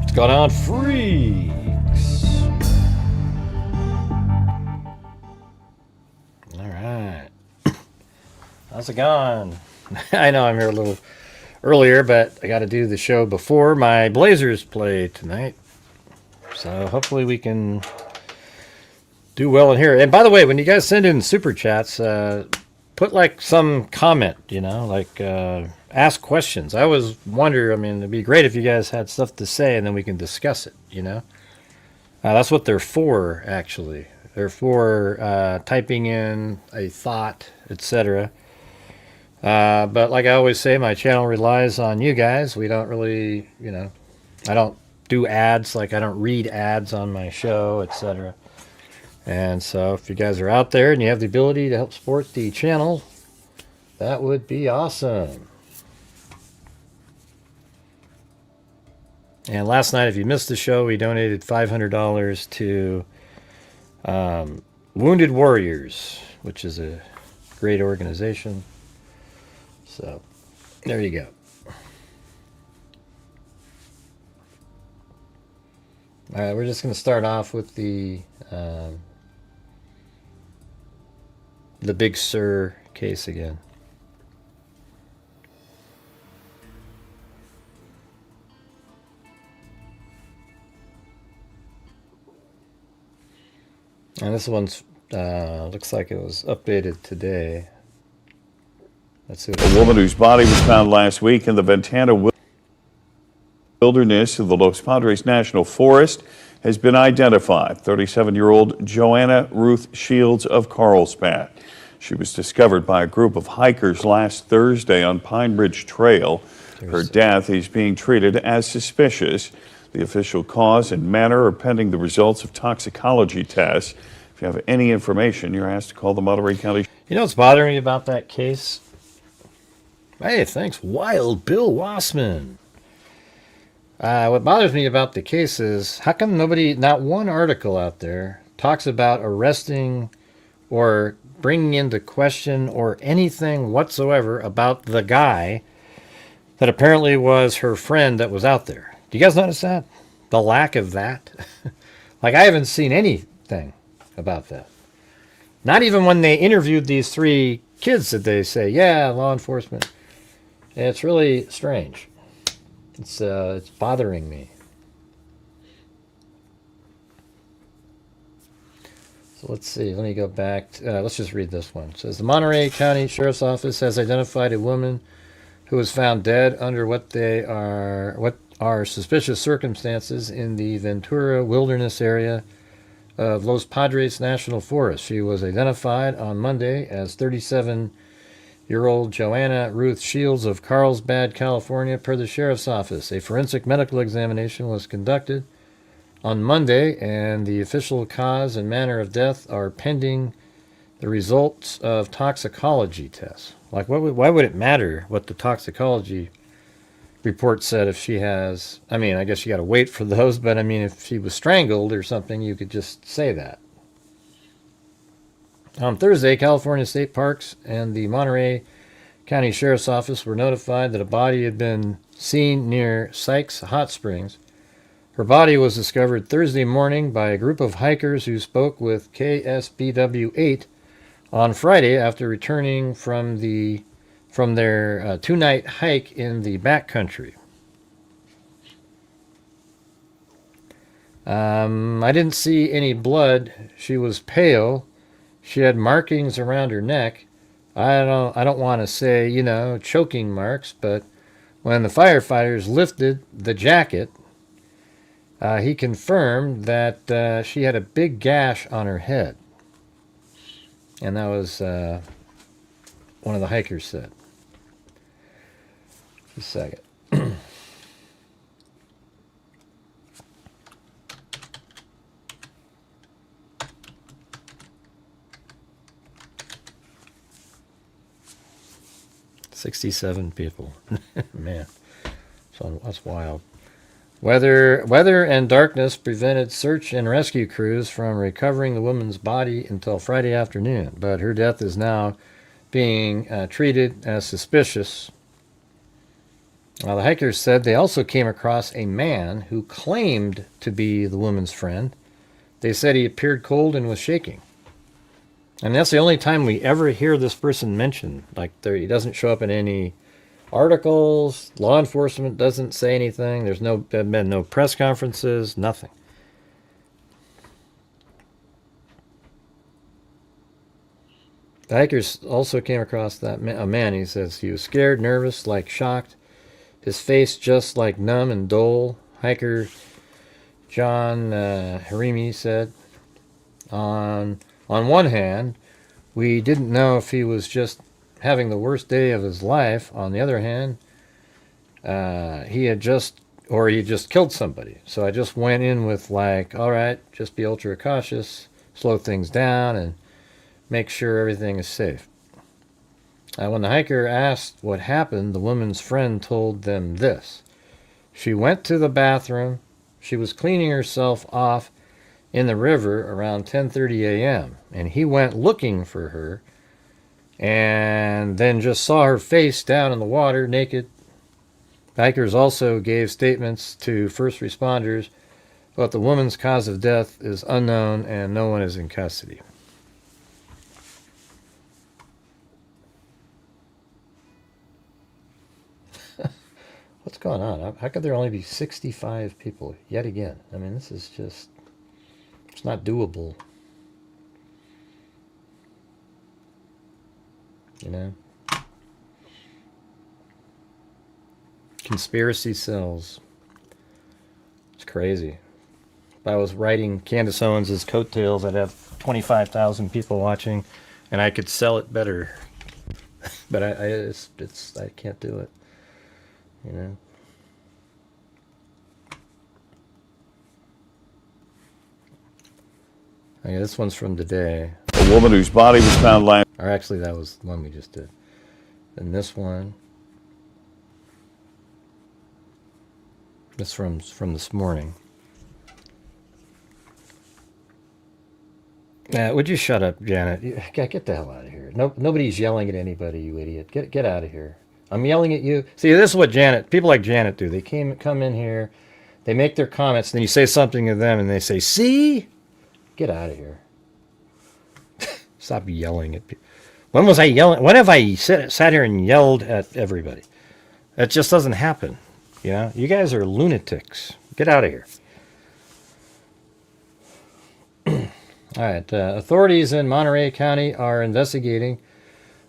What's going on, freaks? All right. How's it going? I know I'm here a little earlier, but I got to do the show before my Blazers play tonight. So hopefully we can do well in here. And by the way, when you guys send in super chats, put like some comment, like ask questions. I always wonder, it'd be great if you guys had stuff to say and then we can discuss it, That's what they're for, actually. They're for typing in a thought, etc. But like I always say, my channel relies on you guys. We don't really, I don't do ads, like I don't read ads on my show, etc. And so if you guys are out there and you have the ability to help support the channel, that would be awesome. And last night, if you missed the show, we donated $500 to Wounded Warriors, which is a great organization. So there you go. All right, we're just going to start off with the Big Sur case again. And this one's looks like it was updated today. Let's see. A woman whose body was found last week in the Ventana wilderness of the Los Padres National Forest has been identified. 37-year-old Joanna Ruth Shields of Carlsbad. She was discovered by a group of hikers last Thursday on Pine Ridge Trail. Her death is being treated as suspicious. The official cause and manner are pending the results of toxicology tests. If you have any information, you're asked to call the Monterey County. You know what's bothering me about that case? Hey, thanks, Wild Bill Wassman. What bothers me about the case is, how come not one article out there talks about arresting or bringing into question or anything whatsoever about the guy that apparently was her friend that was out there? Do you guys notice that? The lack of that? Like, I haven't seen anything about that. Not even when they interviewed these three kids did they say, yeah, law enforcement. It's really strange. It's bothering me. So let's see. Let me go back. Let's just read this one. It says the Monterey County Sheriff's Office has identified a woman who was found dead under what are suspicious circumstances in the Ventura Wilderness area of Los Padres National Forest. She was identified on Monday as 37-year-old Joanna Ruth Shields of Carlsbad, California, per the Sheriff's Office. A forensic medical examination was conducted on Monday, and the official cause and manner of death are pending the results of toxicology tests. Like, why would it matter what the toxicology report said if she has... I guess you got to wait for those, but if she was strangled or something, you could just say that. On Thursday, California State Parks and the Monterey County Sheriff's Office were notified that a body had been seen near Sykes Hot Springs. Her body was discovered Thursday morning by a group of hikers who spoke with KSBW 8 on Friday after returning from their two-night hike in the backcountry. I didn't see any blood. She was pale. She had markings around her neck. I don't want to say, choking marks, but when the firefighters lifted the jacket, he confirmed that she had a big gash on her head. And that was one of the hikers said. Just a second. 67 people. Man, so that's wild. Weather and darkness prevented search and rescue crews from recovering the woman's body until Friday afternoon, but her death is now being treated as suspicious Well, the hikers said they also came across a man who claimed to be the woman's friend. They said he appeared cold and was shaking. And that's the only time we ever hear this person mentioned. Like, he doesn't show up in any articles. Law enforcement doesn't say anything. There's been no press conferences, nothing. The hikers also came across a man. He says he was scared, nervous, like shocked. His face just like numb and dull. Hiker John Harimi said, on one hand, we didn't know if he was just having the worst day of his life. On the other hand, he had just killed somebody. So I just went in with like, all right, just be ultra cautious, slow things down, and make sure everything is safe. When the hiker asked what happened, the woman's friend told them this. She went to the bathroom. She was cleaning herself off in the river around 10:30 a.m. and he went looking for her and then just saw her face down in the water naked. Hikers also gave statements to first responders, but the woman's cause of death is unknown and no one is in custody. What's going on? How could there only be 65 people yet again? I mean, this is just, it's not doable. You know? Conspiracy cells. It's crazy. If I was writing Candace Owens' coattails, I'd have 25,000 people watching, and I could sell it better. But I can't do it. You know? Okay, this one's from today. A woman whose body was found lying. Or actually, that was the one we just did. And this one. This from this morning. Would you shut up, Janet? Get the hell out of here. Nobody's yelling at anybody, you idiot. Get out of here. I'm yelling at you. See, this is what people like Janet do. They come in here, they make their comments, then you say something to them, and they say, see? Get out of here. Stop yelling at people. When was I yelling? When have I sat here and yelled at everybody? That just doesn't happen. You know? You guys are lunatics. Get out of here. All right. Authorities in Monterey County are investigating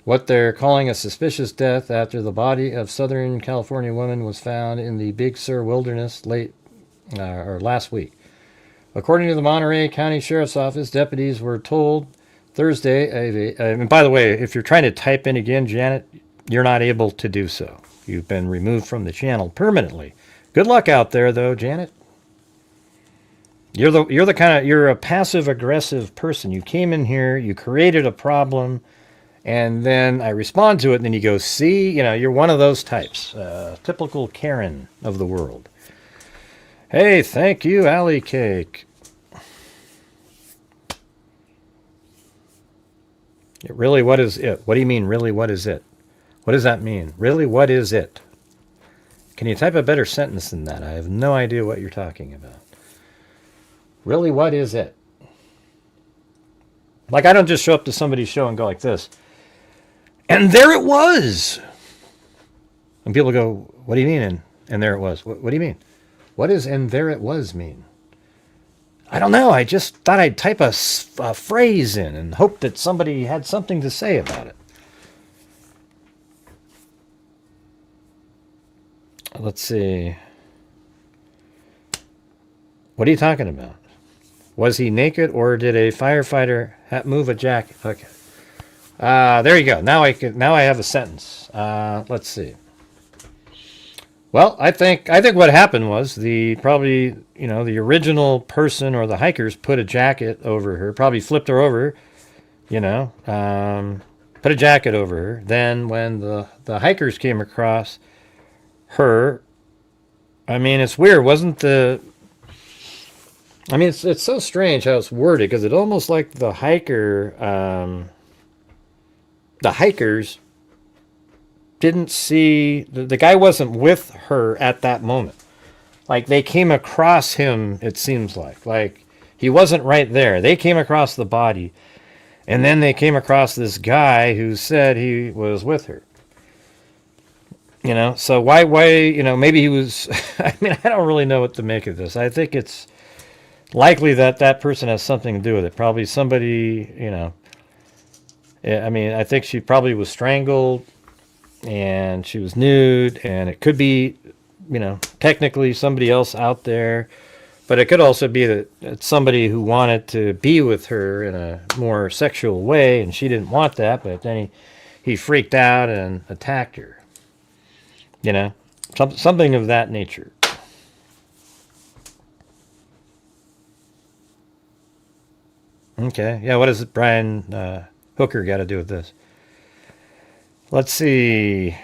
what they're calling a suspicious death after the body of Southern California woman was found in the Big Sur wilderness last week. According to the Monterey County Sheriff's Office, deputies were told Thursday, and by the way, if you're trying to type in again, Janet, you're not able to do so. You've been removed from the channel permanently. Good luck out there, though, Janet. You're a passive-aggressive person. You came in here, you created a problem, and then I respond to it, and then you go, see? You know, you're one of those types. Typical Karen of the world. Hey, thank you, Alley Cake. Really, what is it? What do you mean, really, what is it? What does that mean? Really, what is it? Can you type a better sentence than that? I have no idea what you're talking about. Really, what is it? Like, I don't just show up to somebody's show and go like this. And there it was. And people go, what do you mean? And there it was. What do you mean? What does "and there it was" mean? I don't know. I just thought I'd type a phrase in and hope that somebody had something to say about it. Let's see. What are you talking about? Was he naked or did a firefighter move a jacket? Okay. There you go. Now I have a sentence. Let's see. Well, I think what happened was the original person or the hikers put a jacket over her, probably flipped her over, put a jacket over her. Then when the hikers came across her, I mean, it's weird, wasn't the? I mean, it's so strange how it's worded because it almost like the hikers didn't see, the guy wasn't with her at that moment. Like, they came across him, it seems like he wasn't right there. They came across the body, and then they came across this guy who said he was with her. You know, so why, you know, maybe he was, I mean, I don't really know what to make of this. I think it's likely that that person has something to do with it. Probably somebody, you know, I mean, I think she probably was strangled and she was nude, and it could be, you know, technically somebody else out there, but it could also be that it's somebody who wanted to be with her in a more sexual way, and she didn't want that, but then he freaked out and attacked her. You know, something of that nature. Okay, yeah, what does Brian Hooker got to do with this? Let's see.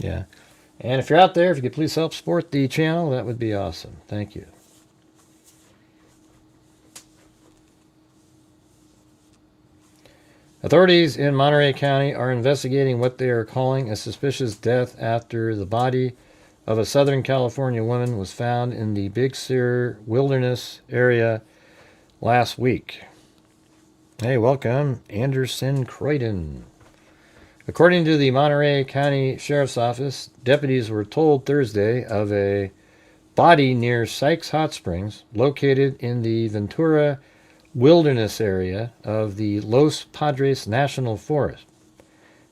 Yeah. And if you're out there, if you could please help support the channel, that would be awesome. Thank you. Authorities in Monterey County are investigating what they are calling a suspicious death after the body of a Southern California woman was found in the Big Sur Wilderness area last week. Hey, welcome, Anderson Croydon. According to the Monterey County Sheriff's Office, deputies were told Thursday of a body near Sykes Hot Springs, located in the Ventura Wilderness area of the Los Padres National Forest.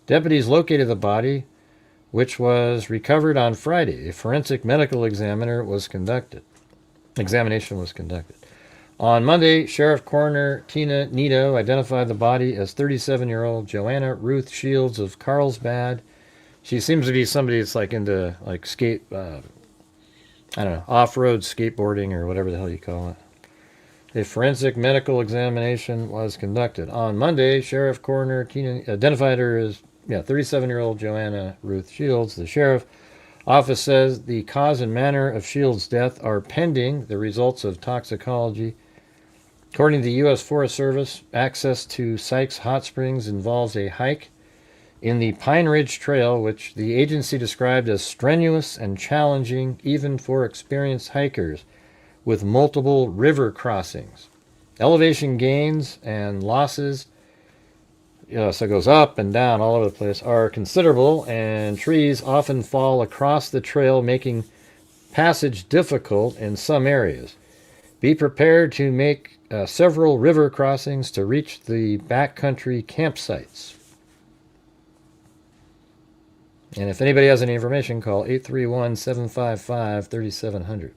Deputies located the body, which was recovered on Friday. A forensic medical examination was conducted. On Monday, Sheriff Coroner Tina Nito identified the body as 37-year-old Joanna Ruth Shields of Carlsbad. She seems to be somebody that's like into like off-road skateboarding or whatever the hell you call it. A forensic medical examination was conducted. On Monday, Sheriff Coroner Tina identified her as 37-year-old Joanna Ruth Shields. The Sheriff Office says the cause and manner of Shields' death are pending the results of toxicology. According to the U.S. Forest Service, access to Sykes Hot Springs involves a hike in the Pine Ridge Trail, which the agency described as strenuous and challenging even for experienced hikers, with multiple river crossings. Elevation gains and losses, so it goes up and down all over the place, are considerable, and trees often fall across the trail, making passage difficult in some areas. Be prepared to make several river crossings to reach the backcountry campsites. And if anybody has any information, call 831-755-3700.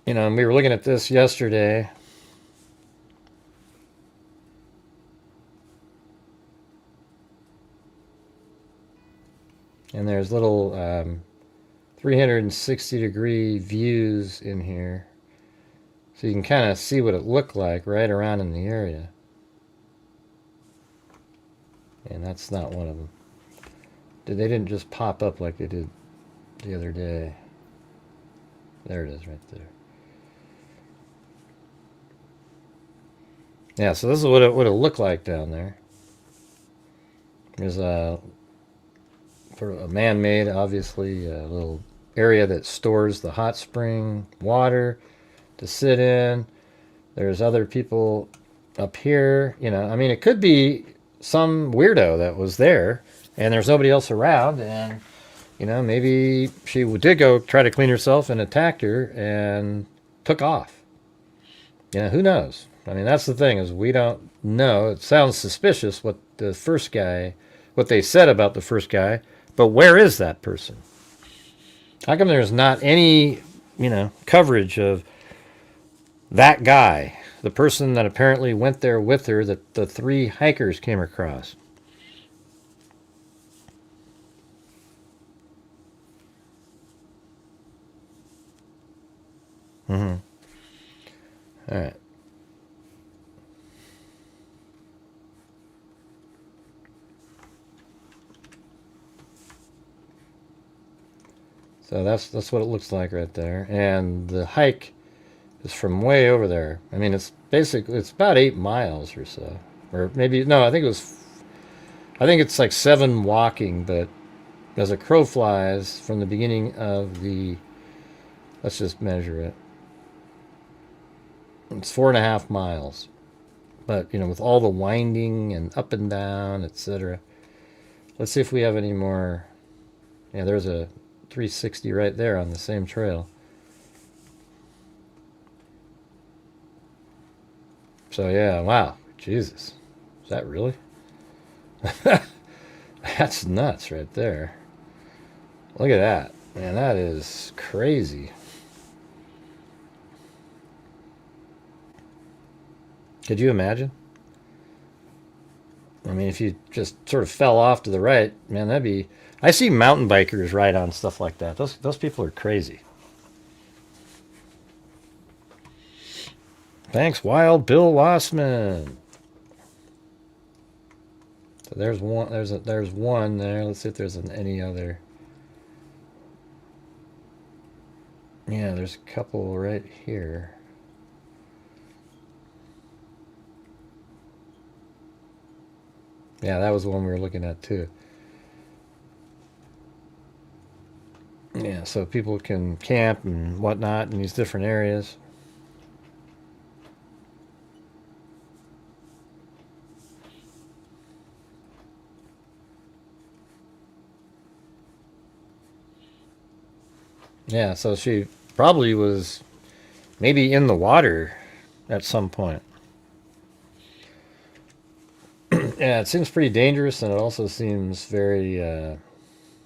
You know, and we were looking at this yesterday. And there's little 360-degree views in here. So you can kind of see what it looked like right around in the area. And that's not one of them. They didn't just pop up like they did the other day. There it is right there. Yeah, so this is what it would have looked like down there. There's a man-made, obviously, a little area that stores the hot spring water to sit in. There's other people up here. You know, I mean, it could be some weirdo that was there, and there's nobody else around, and, you know, maybe she did go try to clean herself and attacked her and took off. You know, who knows? I mean, that's the thing, is we don't know. It sounds suspicious what the first guy, what they said about the first guy, but where is that person? How come there's not any, coverage of that guy, the person that apparently went there with her that the three hikers came across? All right. So that's what it looks like right there. And the hike is from way over there. I mean, it's about 8 miles or so. Or maybe, no, I think it was I think it's like 7 walking, but as a crow flies from the beginning of the, let's just measure it. It's 4.5 miles. But, you know, with all the winding and up and down, etc. Let's see if we have any more. Yeah, there's a 360 right there on the same trail. So, yeah, wow. Jesus. Is that really? That's nuts right there. Look at that. Man, that is crazy. Could you imagine? I mean, if you just sort of fell off to the right, man, that'd be... I see mountain bikers ride on stuff like that. Those people are crazy. Thanks, Wild Bill Wassman. So there's one. There's one there. Let's see if there's any other. Yeah, there's a couple right here. Yeah, that was the one we were looking at too. Yeah, so people can camp and whatnot in these different areas. Yeah, so she probably was maybe in the water at some point. Yeah, it seems pretty dangerous, and it also seems very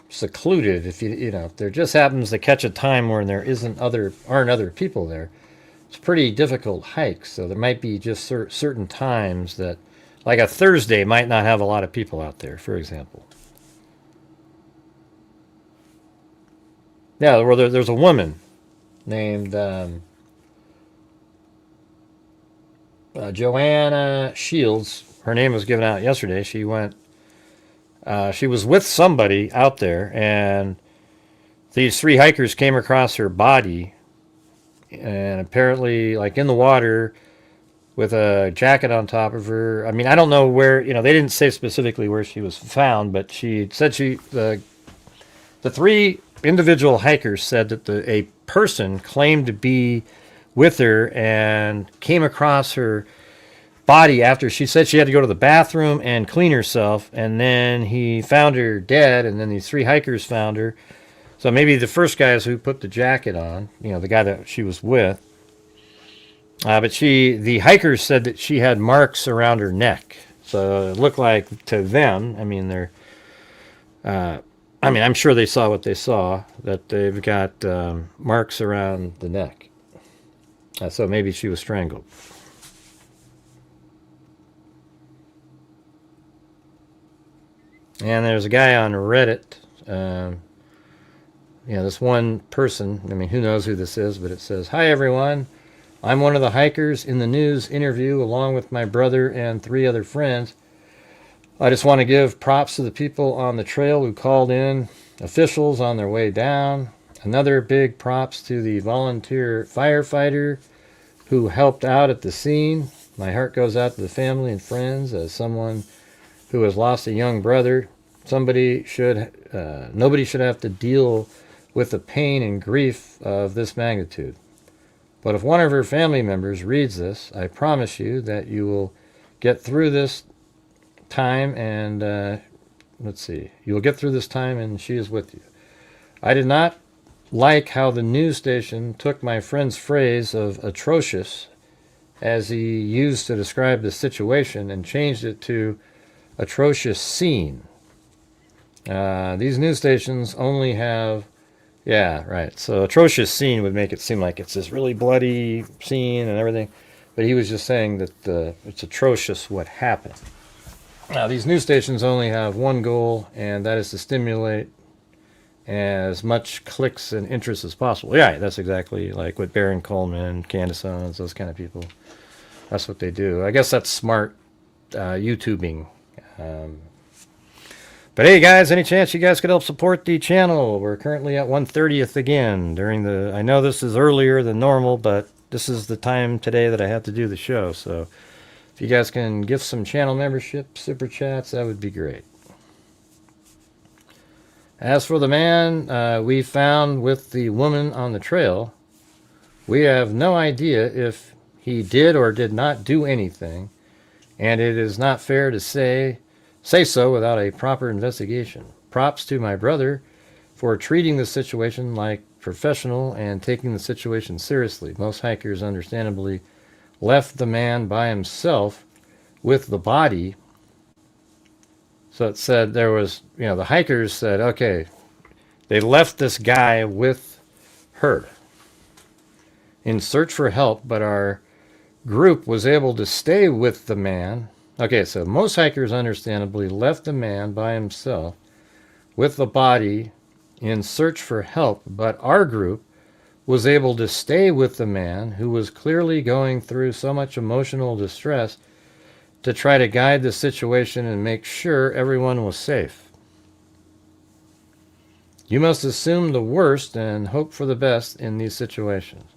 secluded. If if there just happens to catch a time where there aren't other people there, it's a pretty difficult hike. So there might be just certain times that, like a Thursday, might not have a lot of people out there, for example. Yeah, well, there's a woman named Joanna Shields. Her name was given out yesterday. She was with somebody out there, and these 3 hikers came across her body, and apparently, like in the water, with a jacket on top of her. I mean, I don't know where, they didn't say specifically where she was found, but she said the 3 individual hikers said that a person claimed to be with her and came across her body after she said she had to go to the bathroom and clean herself, and then he found her dead, and then these 3 hikers found her. So maybe the first guys who put the jacket on, the guy that she was with, but the hikers said that she had marks around her neck. So it looked like to them, I'm sure they saw what they saw, that they've got marks around the neck. So maybe she was strangled. And there's a guy on Reddit. This one person, who knows who this is, but it says, "Hi, everyone. I'm one of the hikers in the news interview along with my brother and 3 other friends. I just want to give props to the people on the trail who called in, officials on their way down. Another big props to the volunteer firefighter who helped out at the scene. My heart goes out to the family and friends. As someone who has lost a young brother, nobody should have to deal with the pain and grief of this magnitude. But if one of her family members reads this, I promise you that you will get through this time, and you will get through this time, and she is with you. I did not like how the news station took my friend's phrase of atrocious as he used to describe the situation and changed it to atrocious scene. These news stations only have..." Yeah, right. So atrocious scene would make it seem like it's this really bloody scene and everything. But he was just saying that it's atrocious what happened. Now, these news stations only have one goal, and that is to stimulate as much clicks and interest as possible. Yeah, that's exactly like what Baron Coleman, Candace Owens, those kind of people, that's what they do. I guess that's smart YouTubing. But hey, guys, any chance you guys could help support the channel? We're currently at 1/30th again I know this is earlier than normal, but this is the time today that I have to do the show. So if you guys can give some channel membership, super chats, that would be great. As for the man we found with the woman on the trail, we have no idea if he did or did not do anything, and it is not fair to say so without a proper investigation. Props to my brother for treating the situation like professional and taking the situation seriously. Most hikers understandably left the man by himself with the body. So it said there was, the hikers said, okay, they left this guy with her in search for help, but our group was able to stay with the man. Okay, so most hikers understandably left the man by himself with the body in search for help, but our group was able to stay with the man who was clearly going through so much emotional distress to try to guide the situation and make sure everyone was safe. You must assume the worst and hope for the best in these situations,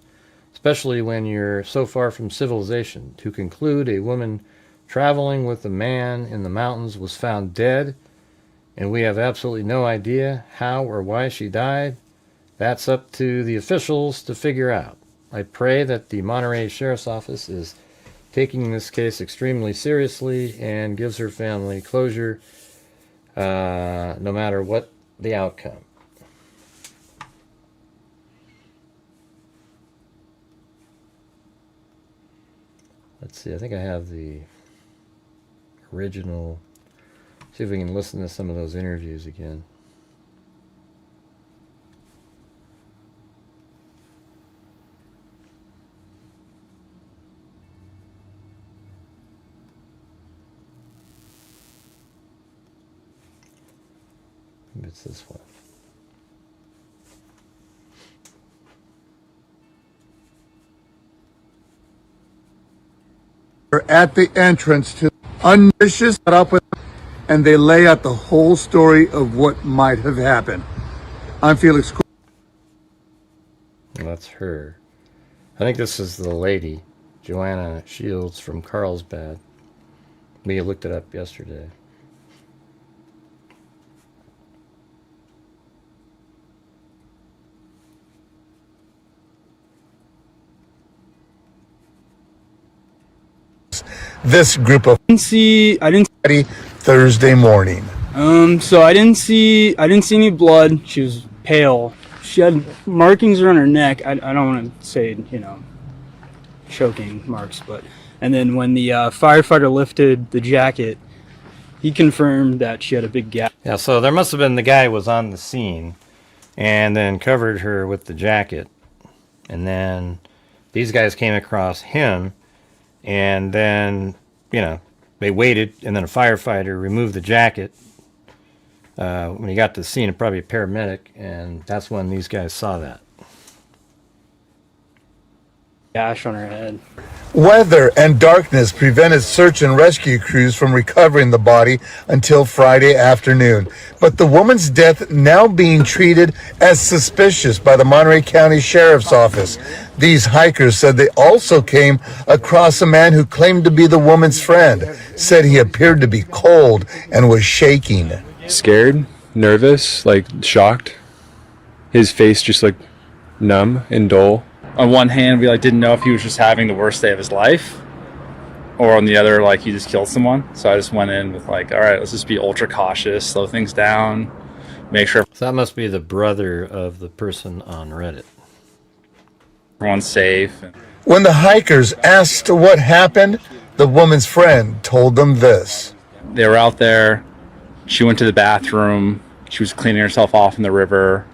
especially when you're so far from civilization. To conclude, a woman traveling with a man in the mountains was found dead, and we have absolutely no idea how or why she died. That's up to the officials to figure out. I pray that the Monterey Sheriff's Office is taking this case extremely seriously and gives her family closure, no matter what the outcome. Let's see, I think I have the original. See if we can listen to some of those interviews again. Maybe it's this one. At the entrance to unvicious up with, and they lay out the whole story of what might have happened. I'm Felix. Well, that's her. I think this is the lady, Joanna Shields from Carlsbad. We looked it up yesterday. This group of I didn't see Thursday morning. So I didn't see any blood. She was pale. She had markings around her neck. I don't want to say, choking marks, but and then when the firefighter lifted the jacket, he confirmed that she had a big gap. Yeah, so there must have been the guy who was on the scene and then covered her with the jacket. And then these guys came across him, and then, they waited, and then a firefighter removed the jacket. When he got to the scene, probably a paramedic, and that's when these guys saw that. Gash on her head. Weather and darkness prevented search and rescue crews from recovering the body until Friday afternoon. But the woman's death now being treated as suspicious by the Monterey County Sheriff's Office. These hikers said they also came across a man who claimed to be the woman's friend, said he appeared to be cold and was shaking. Scared, nervous, like shocked. His face just looked numb and dull. On one hand, we didn't know if he was just having the worst day of his life, or on the other, he just killed someone. So I just went in with all right, let's just be ultra cautious, slow things down, make sure So that must be the brother of the person on Reddit. everyone's safe. When the hikers asked what happened, the woman's friend told them this. They were out there. She went to the bathroom. She was cleaning herself off in the river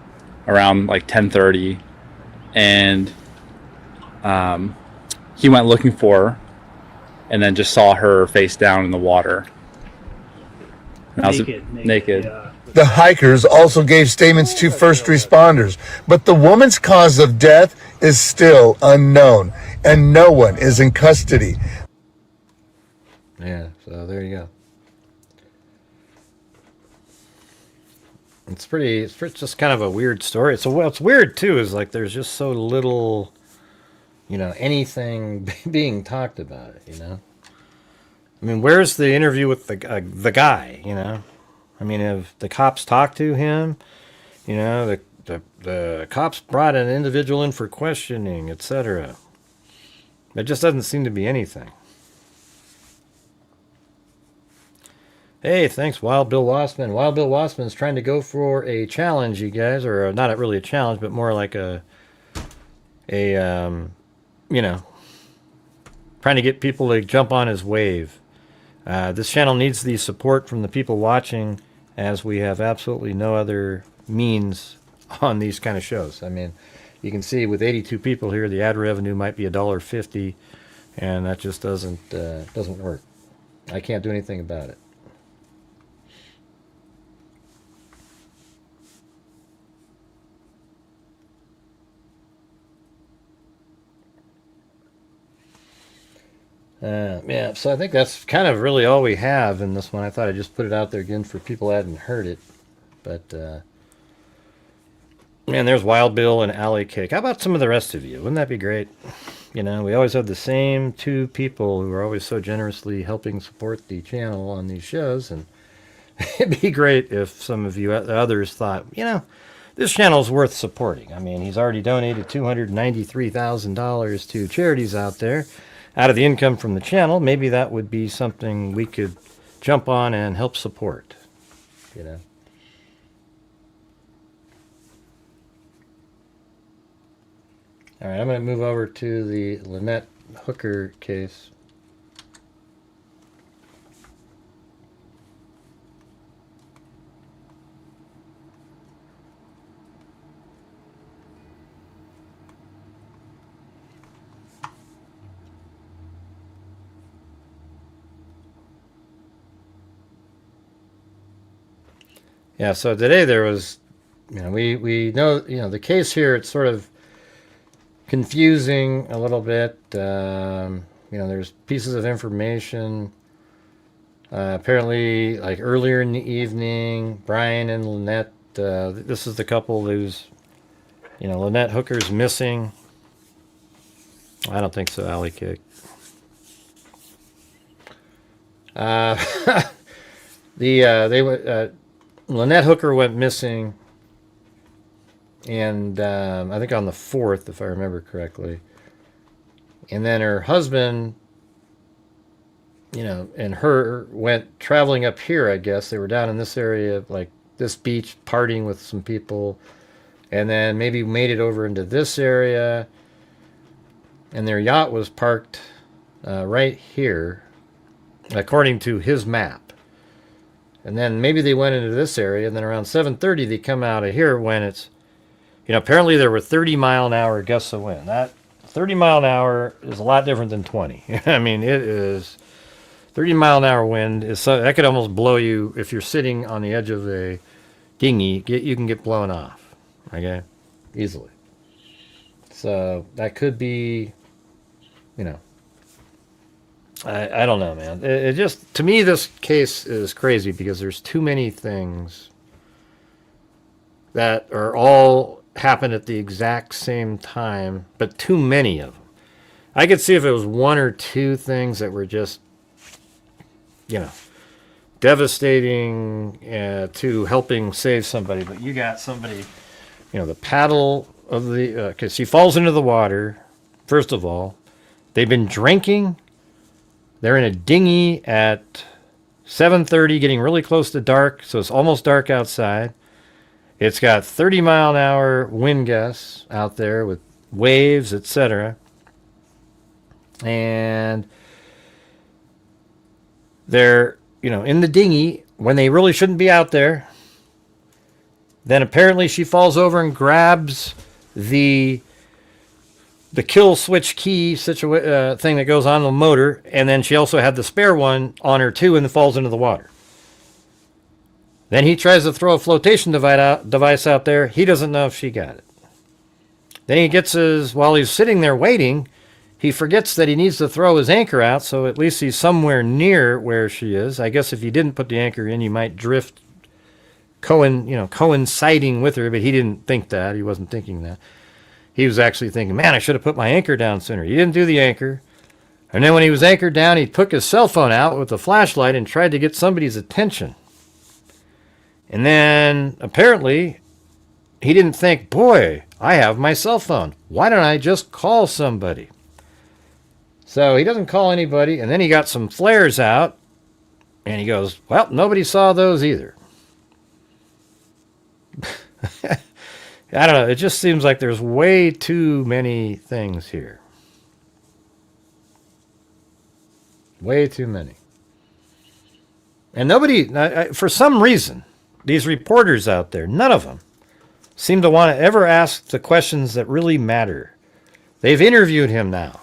around 10:30, and he went looking for her, and then just saw her face down in the water. Naked. Yeah. The hikers also gave statements to first responders, but the woman's cause of death is still unknown, and no one is in custody. Yeah, so there you go. It's just kind of a weird story. So what's weird too is there's just so little, anything being talked about it. I mean, where's the interview with the guy? I mean, if the cops talked to him, you know, the cops brought an individual in for questioning, etc. There just doesn't seem to be anything. Hey, thanks, Wild Bill Wassman. Wild Bill Wassman's trying to go for a challenge, you guys, or not really a challenge, but more like a you know, trying to get people to jump on his wave. This channel needs the support from the people watching, as we have absolutely no other means on these kind of shows. I mean, you can see with 82 people here, the ad revenue might be $1.50, and that just doesn't work. I can't do anything about it. Yeah, so I think that's kind of really all we have in this one. I thought I'd just put it out there again for people that hadn't heard it. But, man, there's Wild Bill and Alley Cake. How about some of the rest of you? Wouldn't that be great? You know, we always have the same two people who are always so generously helping support the channel on these shows. And it'd be great if some of you others thought, you know, this channel is worth supporting. I mean, he's already donated $293,000 to charities out there. Out of the income from the channel, maybe that would be something we could jump on and help support, you know. All right, I'm going to move over to the Lynette Hooker case. Yeah, so today there was, you know, we know, you know, the case here, it's sort of confusing a little bit. You know, there's pieces of information. Apparently, like earlier in the evening, Brian and Lynette, this is the couple who's, you know, Lynette Hooker's missing. I don't think so, Alley Cake. Lynette Hooker went missing, and I think on the 4th, if I remember correctly. And then her husband, you know, and her went traveling up here, I guess. They were down in this area, like this beach, partying with some people. And then maybe made it over into this area. And their yacht was parked right here, according to his map. And then maybe they went into this area, and then around 7:30 they come out of here when it's, you know, apparently there were 30-mile-an-hour gusts of wind. That 30-mile-an-hour is a lot different than 20. I mean, it is 30-mile-an-hour wind is so, that could almost blow you if you're sitting on the edge of a dinghy. You can get blown off, okay, easily. So that could be, you know. I don't know, man. It just, to me, this case is crazy because there's too many things that are all happened at the exact same time, but too many of them. I could see if it was one or two things that were just, you know, devastating to helping save somebody, but you got somebody, you know, the paddle of the, because she falls into the water, first of all. They've been drinking. They're in a dinghy at 7:30, getting really close to dark, so it's almost dark outside. It's got 30-mile-an-hour wind gusts out there with waves, etc. And they're, you know, in the dinghy when they really shouldn't be out there. Then apparently she falls over and grabs the kill switch key thing that goes on the motor, and then she also had the spare one on her too, and falls into the water. Then he tries to throw a flotation device out there. He doesn't know if she got it. Then he gets while he's sitting there waiting, he forgets that he needs to throw his anchor out, so at least he's somewhere near where she is. I guess if you didn't put the anchor in, you might drift coinciding with her, but he didn't think that. He wasn't thinking that. He was actually thinking, man, I should have put my anchor down sooner. He didn't do the anchor. And then when he was anchored down, he took his cell phone out with a flashlight and tried to get somebody's attention. And then apparently he didn't think, boy, I have my cell phone. Why don't I just call somebody? So he doesn't call anybody. And then he got some flares out. And he goes, well, nobody saw those either. I don't know. It just seems like there's way too many things here. Way too many. And nobody, for some reason, these reporters out there, none of them seem to want to ever ask the questions that really matter. They've interviewed him now.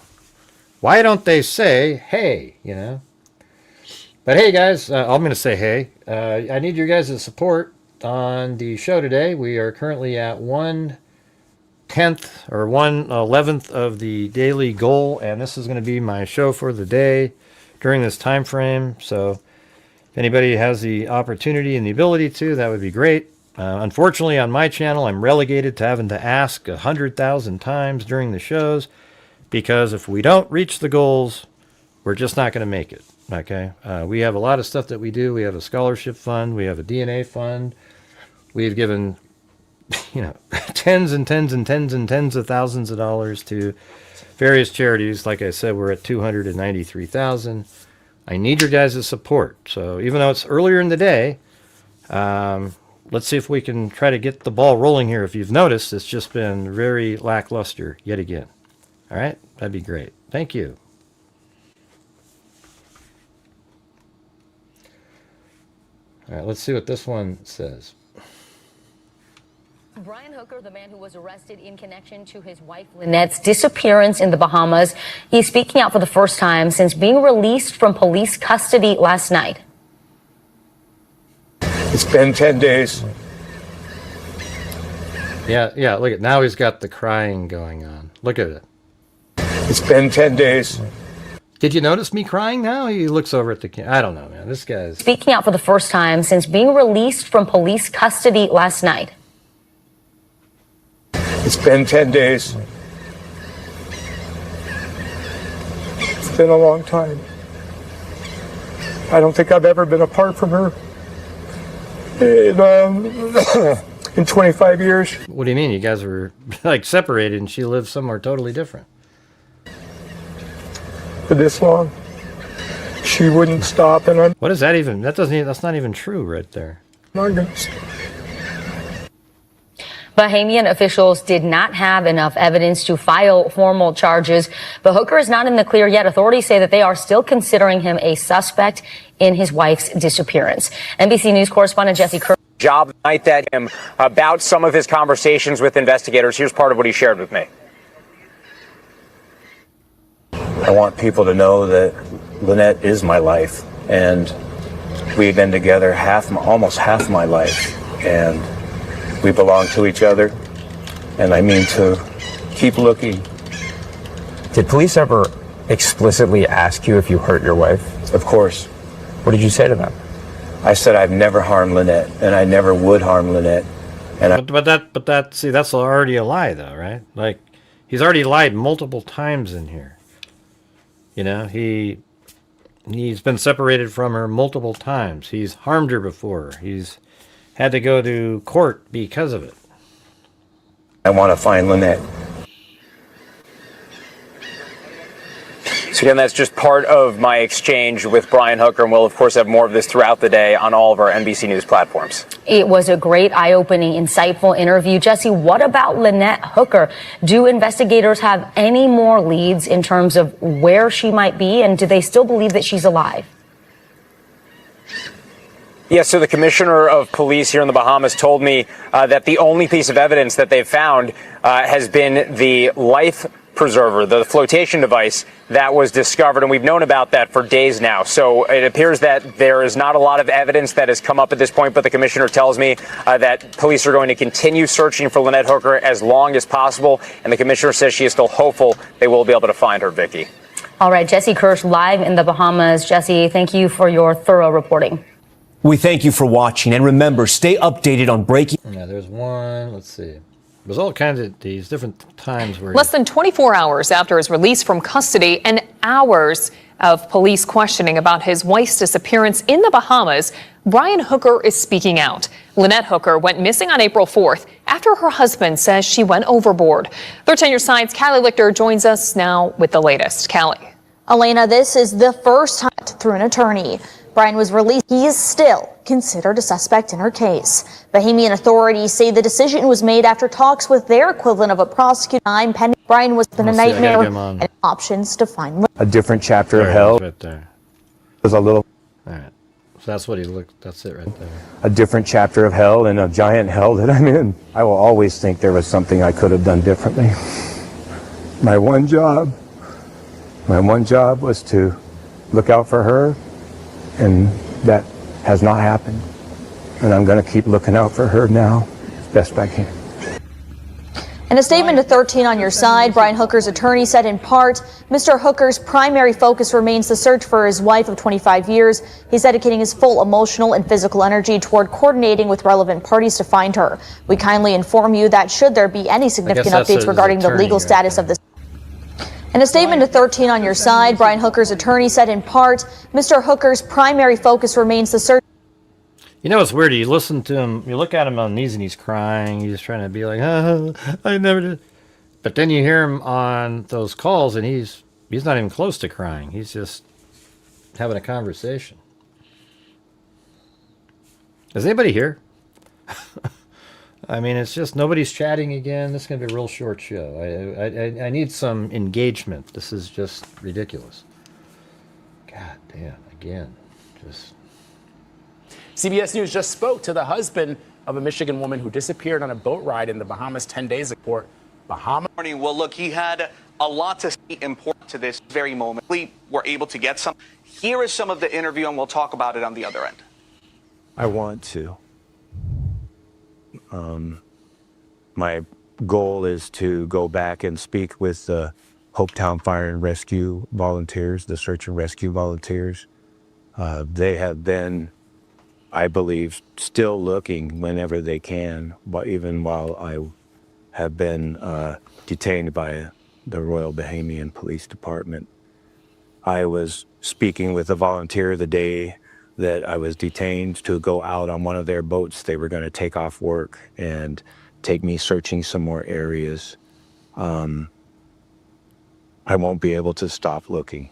Why don't they say, hey, you know? But hey, guys, I'm going to say hey. I need your guys' support on the show today. We are currently at 1/10 or 1/11 of the daily goal, and this is going to be my show for the day during this time frame. So if anybody has the opportunity and the ability to, that would be great. Unfortunately, on my channel, I'm relegated to having to ask 100,000 times during the shows, because if we don't reach the goals, we're just not going to make it. Okay, we have a lot of stuff that we do. We have a scholarship fund. We have a DNA fund. We've given, tens and tens and tens and tens of thousands of dollars to various charities. Like I said, we're at 293,000. I need your guys' support. So even though it's earlier in the day, let's see if we can try to get the ball rolling here. If you've noticed, it's just been very lackluster yet again. All right, that'd be great. Thank you. All right, let's see what this one says. Brian Hooker, the man who was arrested in connection to his wife Lynette's disappearance in the Bahamas, he's speaking out for the first time since being released from police custody last night. It's been 10 days. Yeah, look at, now he's got the crying going on. Look at it. It's been 10 days. Did you notice me crying now? He looks over at the camera. I don't know, man. This guy's speaking out for the first time since being released from police custody last night. It's been 10 days. It's been a long time. I don't think I've ever been apart from her in 25 years. What do you mean? You guys were like separated and she lived somewhere totally different. For this long, she wouldn't stop, and what is that even? That's not even true right there. Bahamian officials did not have enough evidence to file formal charges, but Hooker is not in the clear yet. Authorities say that they are still considering him a suspect in his wife's disappearance. NBC News correspondent Jesse Kirk. Job night that him about some of his conversations with investigators. Here's part of what he shared with me. I want people to know that Lynette is my life, and we've been together almost half my life, and we belong to each other, and I mean to keep looking. Did police ever explicitly ask you if you hurt your wife? Of course. What did you say to them? I said I've never harmed Lynette, and I never would harm Lynette. And See, that's already a lie, though, right? Like, he's already lied multiple times in here. You know, he's been separated from her multiple times. He's harmed her before. He's had to go to court because of it. I want to find Lynette. So again, that's just part of my exchange with Brian Hooker, and we'll of course have more of this throughout the day on all of our NBC News platforms. It was a great, eye-opening, insightful interview. Jesse, what about Lynette Hooker? Do investigators have any more leads in terms of where she might be, and do they still believe that she's alive? Yes, so the commissioner of police here in the Bahamas told me that the only piece of evidence that they've found has been the life preserver, the flotation device that was discovered, and we've known about that for days now. So it appears that there is not a lot of evidence that has come up at this point, but the commissioner tells me that police are going to continue searching for Lynette Hooker as long as possible, and the commissioner says she is still hopeful they will be able to find her, Vicky. All right, Jesse Kirsch live in the Bahamas. Jesse, thank you for your thorough reporting. We thank you for watching, and remember, stay updated on breaking. Yeah, there's one. Let's see. There's all kinds of these different times where... Less than 24 hours after his release from custody and hours of police questioning about his wife's disappearance in the Bahamas, Brian Hooker is speaking out. Lynette Hooker went missing on April 4th after her husband says she went overboard. 13 Your Science Callie Lichter joins us now with the latest. Callie. Elena, this is the first time through an attorney. Brian was released. He is still considered a suspect in her case. Bahamian authorities say the decision was made after talks with their equivalent of a prosecutor. Time pending. Brian was in a nightmare and options to find A different chapter of There it hell. is right there. There's a little. All right. So that's what he looked. That's it right there. A different chapter of hell and a giant hell that I'm in. I will always think there was something I could have done differently. My one job was to look out for her, and that has not happened. And I'm going to keep looking out for her now as best I can. In a statement to 13 on Your Side, Brian Hooker's attorney said in part, Mr. Hooker's primary focus remains the search for his wife of 25 years. He's dedicating his full emotional and physical energy toward coordinating with relevant parties to find her. We kindly inform you that should there be any significant updates regarding the legal status of this. In a statement to 13 on Your Side, Brian Hooker's attorney said in part, Mr. Hooker's primary focus remains the search. You know, it's weird. You listen to him, you look at him on knees and he's crying. He's trying to be like, oh, I never did. But then you hear him on those calls and he's not even close to crying. He's just having a conversation. Is anybody here? I mean, it's just nobody's chatting again. This is going to be a real short show. I need some engagement. This is just ridiculous. God damn, again. Just... CBS News just spoke to the husband of a Michigan woman who disappeared on a boat ride in the Bahamas 10 days ago. Well, look, he had a lot to say important to this very moment. We were able to get some. Here is some of the interview, and we'll talk about it on the other end. I want to. My goal is to go back and speak with the Hopetown Fire and Rescue volunteers, the search and rescue volunteers. They have been, I believe, still looking whenever they can, but even while I have been detained by the Royal Bahamian Police Department. I was speaking with a volunteer the day that I was detained to go out on one of their boats. They were going to take off work and take me searching some more areas. I won't be able to stop looking.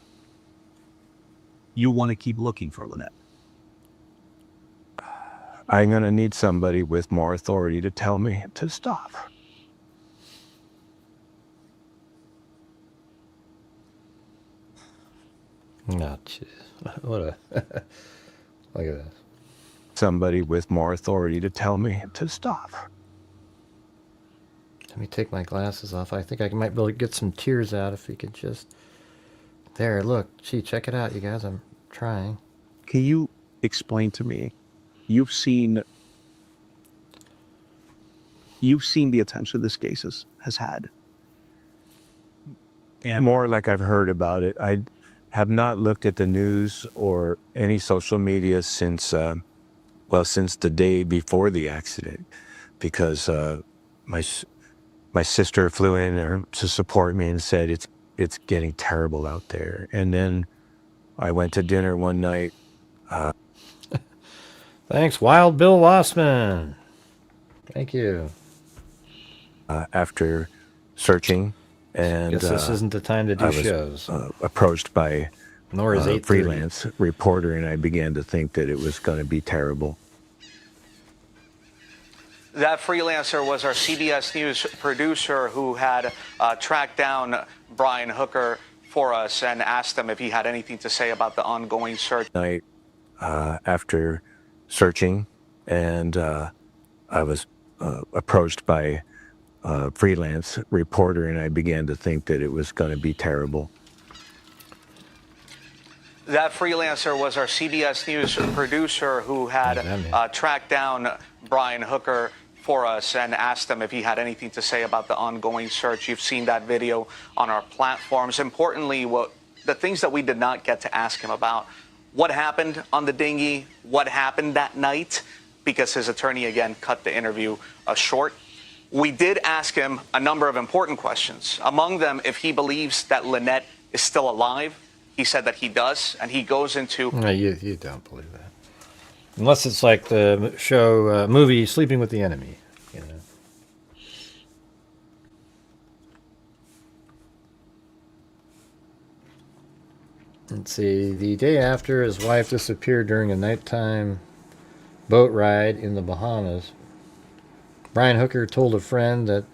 You want to keep looking for Lynette? I'm going to need somebody with more authority to tell me to stop. Oh, jeez. What a... Look at this. Somebody with more authority to tell me to stop. Let me take my glasses off. I think I might be able to get some tears out if we could just... There, look. Gee, check it out, you guys. I'm trying. Can you explain to me? You've seen the attention this case has had. And more like I've heard about it. I have not looked at the news or any social media since the day before the accident, because my sister flew in to support me and said it's getting terrible out there. And then I went to dinner one night. Thanks, Wild Bill Lossman. Thank you. After searching, and guess this isn't the time to do I was, shows. Approached by Nor is a 8:30. freelance reporter, and I began to think that it was going to be terrible. That freelancer was our CBS News producer who had tracked down Brian Hooker for us and asked him if he had anything to say about the ongoing search. Night after searching, and I was approached by a freelance reporter, and I began to think that it was going to be terrible. That freelancer was our CBS News producer who had tracked down Brian Hooker for us and asked him if he had anything to say about the ongoing search. You've seen that video on our platforms. Importantly, the things that we did not get to ask him about: what happened on the dinghy, what happened that night, because his attorney, again, cut the interview short. We did ask him a number of important questions, among them if he believes that Lynette is still alive. He said that he does, and he goes into... No, you don't believe that. Unless it's like the show, movie Sleeping with the Enemy. You know. Let's see. The day after his wife disappeared during a nighttime boat ride in the Bahamas, Brian Hooker told a friend that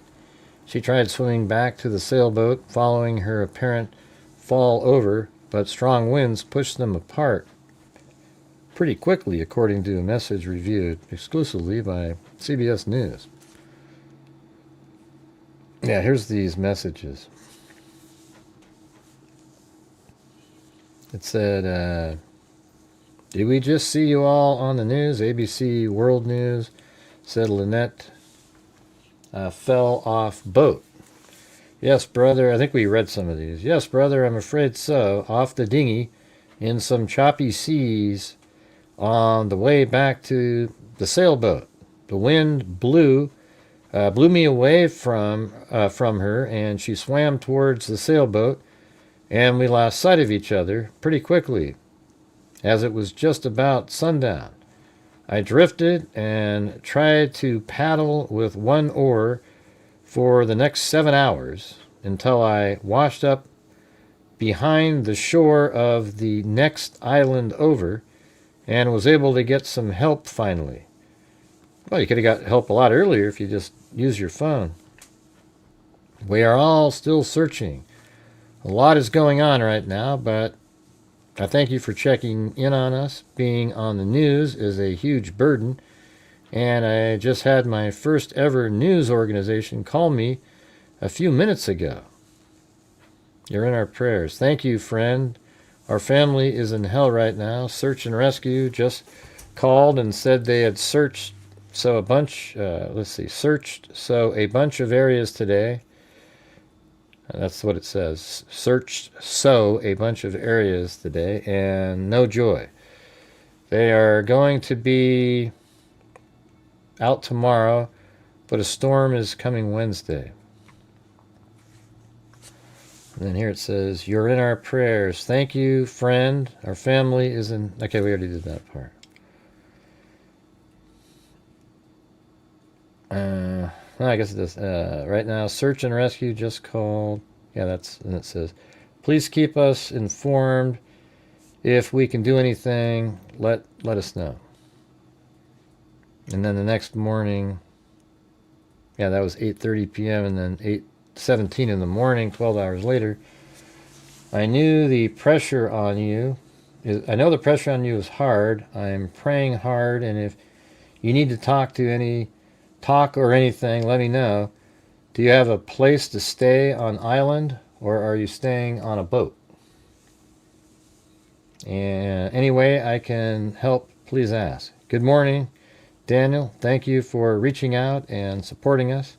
she tried swimming back to the sailboat following her apparent fall over, but strong winds pushed them apart pretty quickly, according to a message reviewed exclusively by CBS News. Yeah, here's these messages. It said, did we just see you all on the news? ABC World News said Lynette fell off boat. Yes, brother. I think we read some of these. Yes, brother, I'm afraid so. Off the dinghy in some choppy seas on the way back to the sailboat. The wind blew me away from her, and she swam towards the sailboat, and we lost sight of each other pretty quickly, as it was just about sundown. I drifted and tried to paddle with one oar for the next 7 hours until I washed up behind the shore of the next island over and was able to get some help finally. Well, you could have got help a lot earlier if you just used your phone. We are all still searching. A lot is going on right now, but I thank you for checking in on us. Being on the news is a huge burden, and I just had my first ever news organization call me a few minutes ago. You're in our prayers. Thank you, friend. Our family is in hell right now. Search and Rescue just called and said they had searched a bunch of areas today. That's what it says. Searched a bunch of areas today, and no joy. They are going to be out tomorrow, but a storm is coming Wednesday. And then here it says, you're in our prayers. Thank you, friend. Our family is in... Okay, we already did that part. I guess it does. Right now, Search and Rescue just called. Yeah, and it says, please keep us informed. If we can do anything, let us know. And then the next morning, yeah, that was 8:30 p.m. and then 8:17 in the morning, 12 hours later. I know the pressure on you is hard. I'm praying hard, and if you need to talk or anything, let me know. Do you have a place to stay on island, or are you staying on a boat? And any way I can help, please ask. Good morning, Daniel. Thank you for reaching out and supporting us.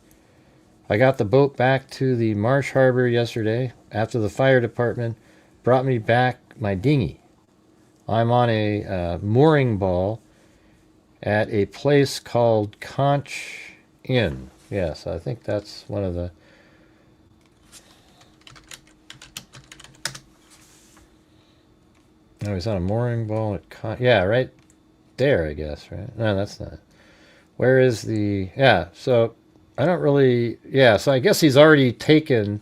I got the boat back to the Marsh Harbor yesterday after the fire department brought me back my dinghy. I'm on a mooring ball at a place called Conch Inn. Yes, I think that's one of the... No, he's on a mooring ball at yeah, right there, I guess, right? No, that's not. Where is the... Yeah, so I don't really... Yeah, so I guess he's already taken...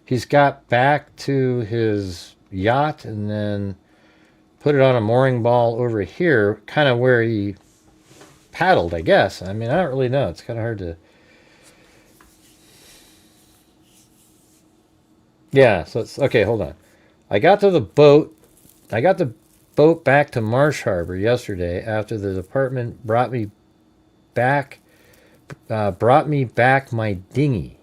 He's got back to his yacht and then put it on a mooring ball over here, kind of where he paddled, I guess. I mean, I don't really know. It's kind of hard to... Yeah, so it's... Okay, hold on. I got the boat back to Marsh Harbor yesterday after the department brought me back my dinghy.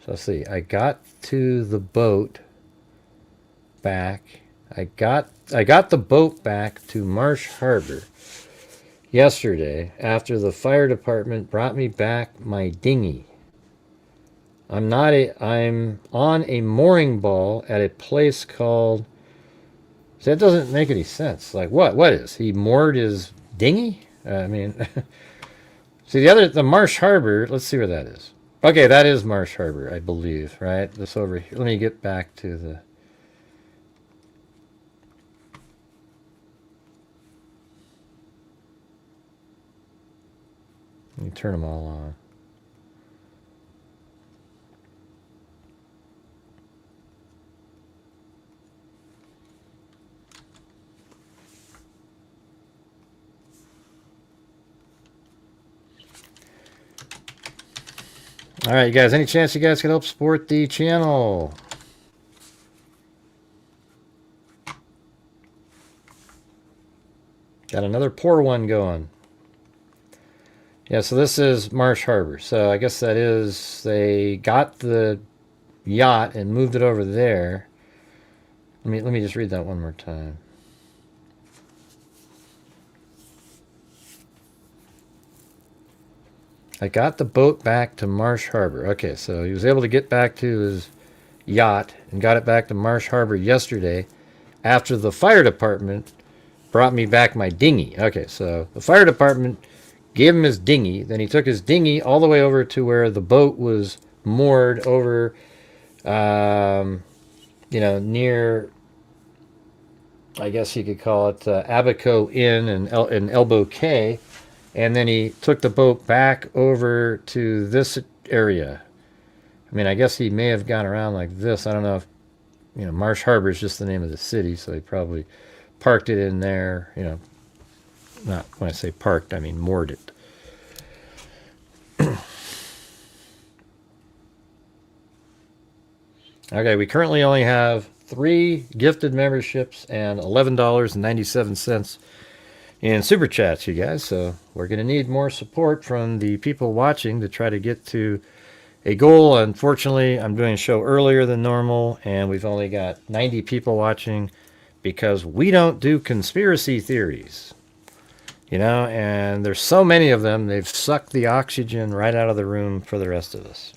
So let's see. I got to the boat back. I got the boat back to Marsh Harbor yesterday after the fire department brought me back my dinghy. I'm on a mooring ball at a place called... So that doesn't make any sense. Like, what is? He moored his dinghy? I mean... See, the Marsh Harbor, let's see where that is. Okay, that is Marsh Harbor, I believe, right? This over here. Let me get back to the... You turn them all on. All right, you guys, any chance you guys could help support the channel? Got another poor one going. Yeah, so this is Marsh Harbor. So I guess that is, they got the yacht and moved it over there. Let me just read that one more time. I got the boat back to Marsh Harbor. Okay, so he was able to get back to his yacht and got it back to Marsh Harbor yesterday after the fire department brought me back my dinghy. Okay, so the fire department gave him his dinghy. Then he took his dinghy all the way over to where the boat was moored over, near, I guess you could call it Abaco Inn and Elbow Cay. And then he took the boat back over to this area. I mean, I guess he may have gone around like this. I don't know if, Marsh Harbor is just the name of the city, so he probably parked it in there, not when I say parked, I mean moored it. Okay, we currently only have 3 gifted memberships and $11.97 in super chats, you guys. So we're going to need more support from the people watching to try to get to a goal. Unfortunately, I'm doing a show earlier than normal, and we've only got 90 people watching because we don't do conspiracy theories. And there's so many of them, they've sucked the oxygen right out of the room for the rest of us.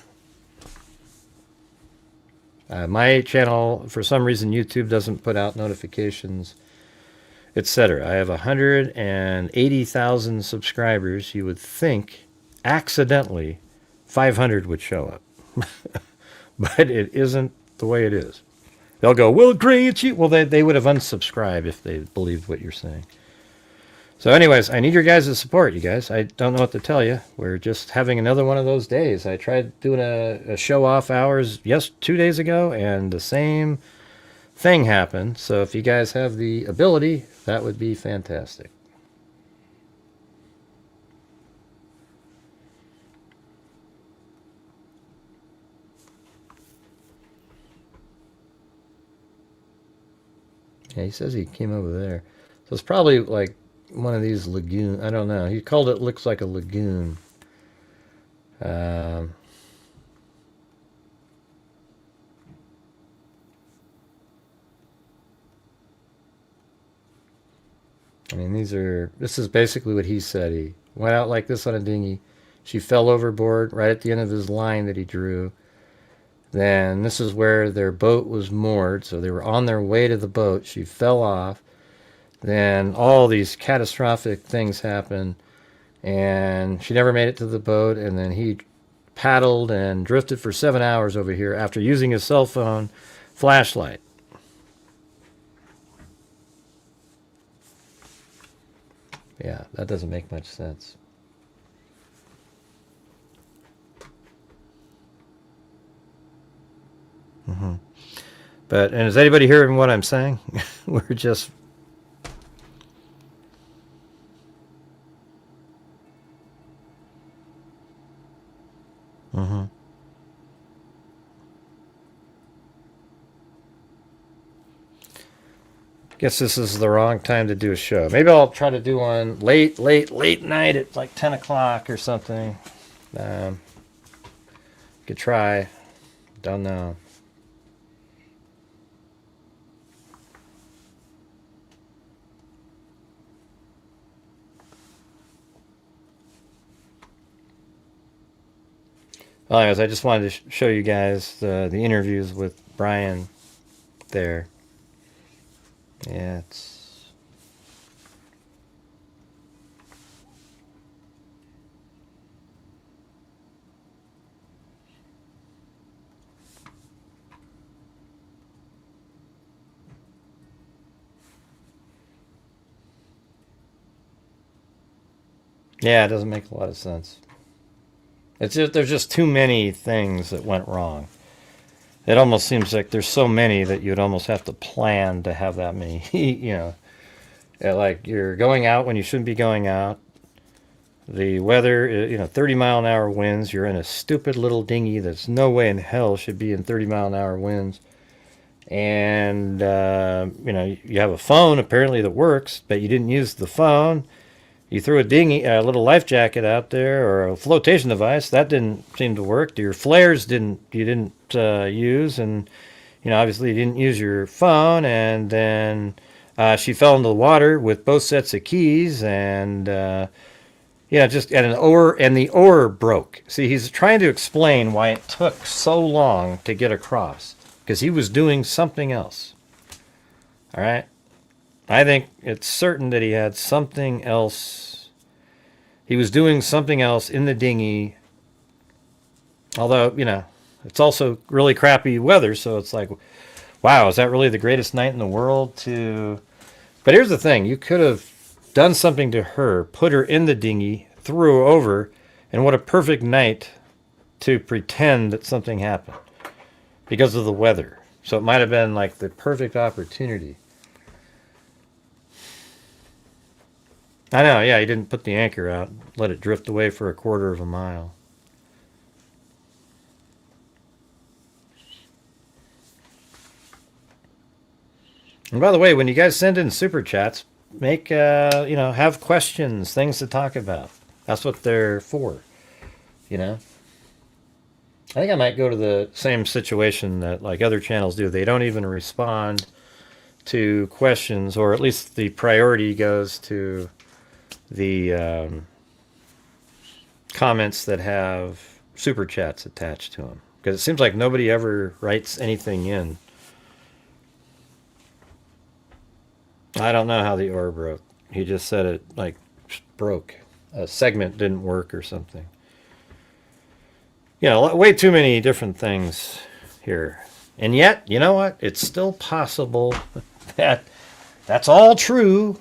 My channel, for some reason, YouTube doesn't put out notifications, etc. I have 180,000 subscribers. You would think, accidentally, 500 would show up. But it isn't the way it is. They'll go, "Well, Grant, you..." Well, they would have unsubscribed if they believed what you're saying. So anyways, I need your guys' support, you guys. I don't know what to tell you. We're just having another one of those days. I tried doing a show off hours 2 days ago, and the same thing happened. So if you guys have the ability, that would be fantastic. Yeah, he says he came over there. So it's probably like one of these lagoon. I don't know. He called it, looks like a lagoon. I mean, this is basically what he said. He went out like this on a dinghy. She fell overboard right at the end of his line that he drew. Then this is where their boat was moored. So they were on their way to the boat. She fell off. Then all these catastrophic things happened, and she never made it to the boat. And then he paddled and drifted for 7 hours over here after using his cell phone flashlight. Yeah, that doesn't make much sense. And is anybody hearing what I'm saying? We're just... Guess this is the wrong time to do a show. Maybe I'll try to do one late night at like 10 o'clock or something. Could try. Don't know. Well, anyways, I just wanted to show you guys the interviews with Brian there. Yeah, it's... Yeah, it doesn't make a lot of sense. It's just, there's just too many things that went wrong. It almost seems like there's so many that you'd almost have to plan to have that many. Like you're going out when you shouldn't be going out. The weather, 30-mile-an-hour winds. You're in a stupid little dinghy that's no way in hell should be in 30-mile-an-hour winds. And, you have a phone apparently that works, but you didn't use the phone. You threw a little life jacket out there or a flotation device. That didn't seem to work. Your flares you didn't use. And, obviously you didn't use your phone. And then she fell into the water with both sets of keys and... just at an oar, and the oar broke. See, he's trying to explain why it took so long to get across, because he was doing something else. All right? I think it's certain that he had something else. He was doing something else in the dinghy. Although, it's also really crappy weather, so it's like, wow, is that really the greatest night in the world to... But here's the thing. You could have done something to her, put her in the dinghy, threw her over, and what a perfect night to pretend that something happened because of the weather. So it might have been like the perfect opportunity. I know, yeah, he didn't put the anchor out, let it drift away for a quarter of a mile. And by the way, when you guys send in super chats, make, have questions, things to talk about. That's what they're for, I think I might go to the same situation that like other channels do. They don't even respond to questions, or at least the priority goes to the comments that have super chats attached to them. Because it seems like nobody ever writes anything in. I don't know how the oar broke. He just said it like broke. A segment didn't work or something. Way too many different things here. And yet, you know what? It's still possible that that's all true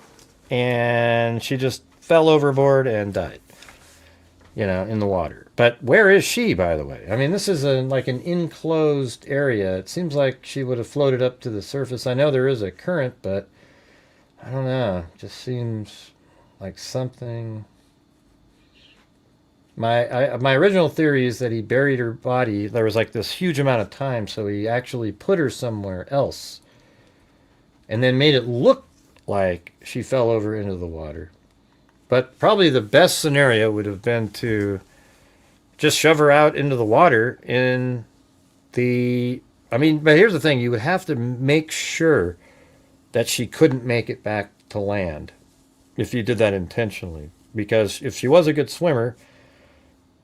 and she just fell overboard and died, in the water. But where is she, by the way? I mean, this is like an enclosed area. It seems like she would have floated up to the surface. I know there is a current, but I don't know. It just seems like something... My original theory is that he buried her body. There was like this huge amount of time, so he actually put her somewhere else and then made it look like she fell over into the water. But probably the best scenario would have been to just shove her out into the water in the... but here's the thing. You would have to make sure that she couldn't make it back to land if you did that intentionally. Because if she was a good swimmer...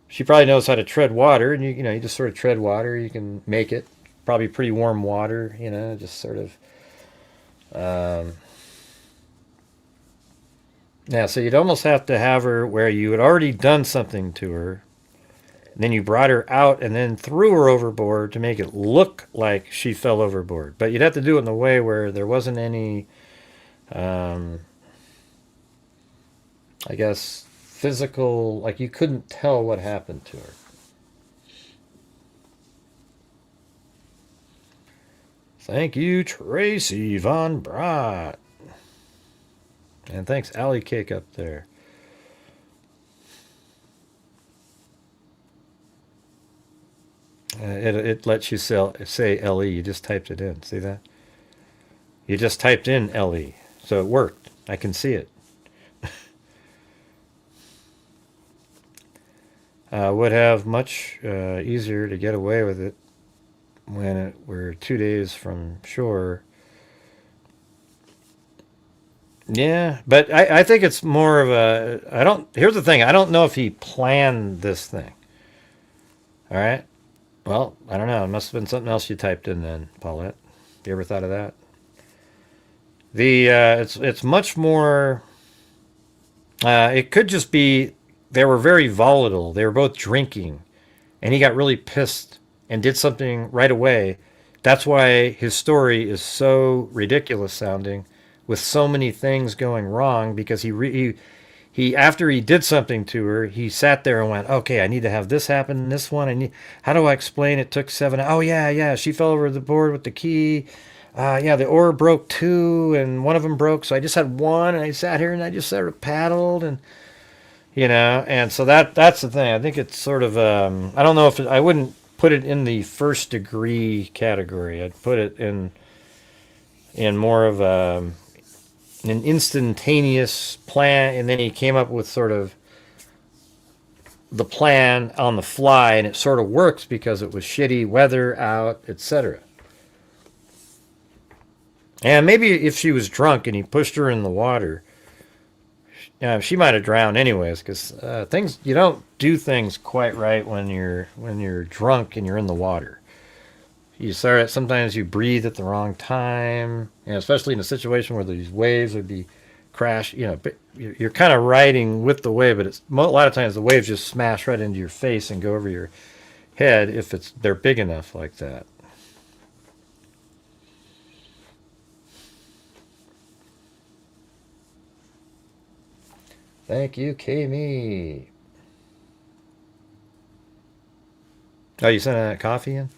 She probably knows how to tread water, and you just sort of tread water. You can make it. Probably pretty warm water, just sort of. So you'd almost have to have her where you had already done something to her. And then you brought her out and then threw her overboard to make it look like she fell overboard. But you'd have to do it in a way where there wasn't any, I guess, physical, like you couldn't tell what happened to her. Thank you, Tracy Von Brott. And thanks, Alley Cake up there. It lets you say LE. You just typed it in. See that? You just typed in LE. So it worked. I can see it. Would have much easier to get away with it when we're 2 days from shore. Yeah, but I think it's more of a... Here's the thing. I don't know if he planned this thing. All right? Well, I don't know. It must have been something else you typed in then, Paulette. You ever thought of that? It's much more... it could just be... They were very volatile. They were both drinking. And he got really pissed and did something right away. That's why his story is so ridiculous sounding with so many things going wrong, because he after he did something to her, he sat there and went, okay, I need to have this happen, this one. How do I explain it took 7? Oh, yeah, she fell over the board with the key. Yeah, the oar broke 2 and one of them broke. So I just had 1 and I sat here and I just sort of paddled and, and so that's the thing. I think it's sort of, I don't know if I wouldn't put it in the first degree category. I'd put it in more of an instantaneous plan, and then he came up with sort of the plan on the fly, and it sort of works because it was shitty weather out, etc. And maybe if she was drunk and he pushed her in the water, she might have drowned anyways, because you don't do things quite right when you're drunk and you're in the water. Sometimes you breathe at the wrong time, and especially in a situation where these waves would be crash. You're kind of riding with the wave, but a lot of times the waves just smash right into your face and go over your head if they're big enough like that. Thank you, Kami. Oh, you sent that coffee in?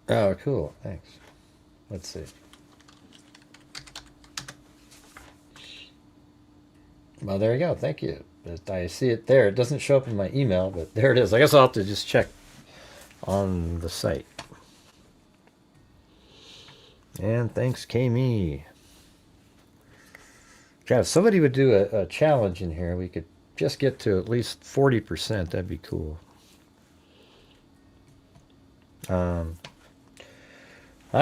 Oh, cool. Thanks. Let's see. Well, there you go. Thank you. I see it there. It doesn't show up in my email, but there it is. I guess I'll have to just check on the site. And thanks, Kami. God, if somebody would do a challenge in here, we could just get to at least 40%. That'd be cool. I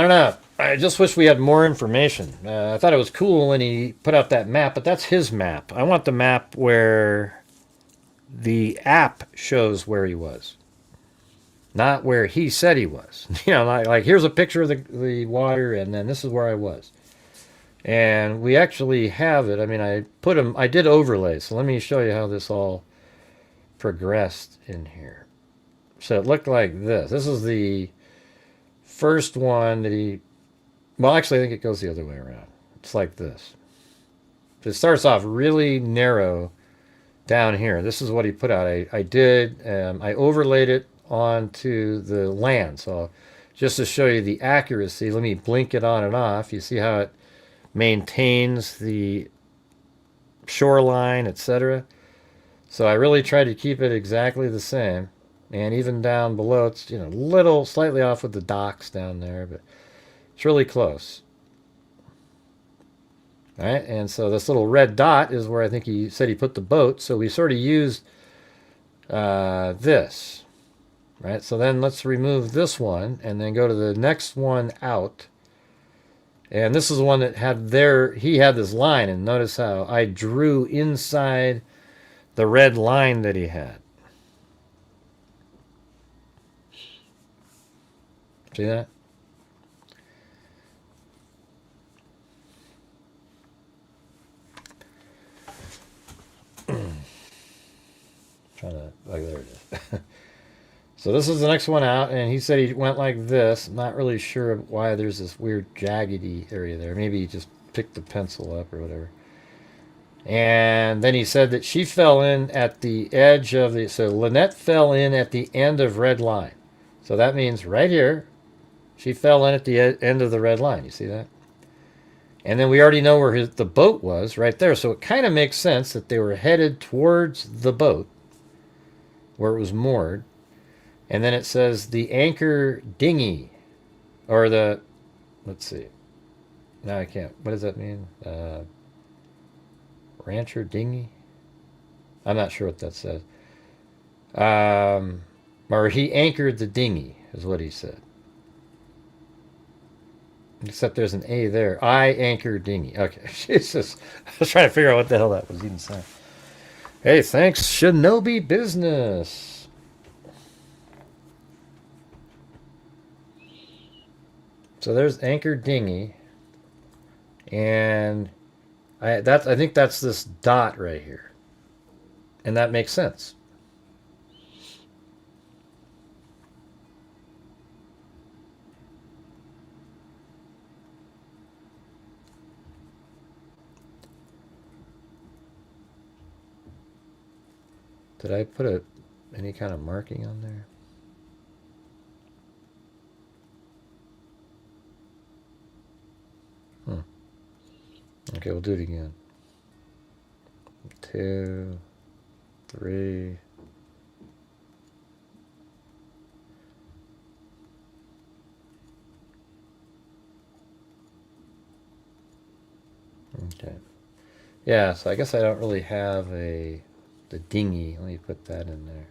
don't know. I just wish we had more information. I thought it was cool when he put out that map, but that's his map. I want the map where the app shows where he was, not where he said he was. Like here's a picture of the water, and then this is where I was. And we actually have it. I mean, I did overlay, so let me show you how this all progressed in here. So it looked like this. This is the first one that well, actually, I think it goes the other way around. It's like this. It starts off really narrow down here. This is what he put out. I overlaid it onto the land. So just to show you the accuracy, let me blink it on and off. You see how it maintains the shoreline, etc. So I really tried to keep it exactly the same. And even down below, it's slightly off with the docks down there, but it's really close. All right, and so this little red dot is where I think he said he put the boat. So we sort of used this, right? So then let's remove this one and then go to the next one out. And this is the one that he had this line, and notice how I drew inside the red line that he had. See that? There it is. So this is the next one out, and he said he went like this. I'm not really sure why there's this weird jaggedy area there. Maybe he just picked the pencil up or whatever. And then he said that she fell in at the edge of so Lynette fell in at the end of red line. So that means right here, she fell in at the end of the red line. You see that? And then we already know where the boat was right there. So it kind of makes sense that they were headed towards the boat where it was moored. And then it says the anchor dinghy, or let's see. No, I can't. What does that mean? Rancher dinghy? I'm not sure what that says. Or he anchored the dinghy, is what he said. Except there's an A there. I anchor dinghy. Okay, Jesus. I was trying to figure out what the hell that was even saying. Hey, thanks, Shinobi Business. So there's anchor dinghy, and I think that's this dot right here, and that makes sense. Did I put any kind of marking on there? Okay, we'll do it again. 2, 3. Okay. Yeah, so I guess I don't really have the dinghy. Let me put that in there.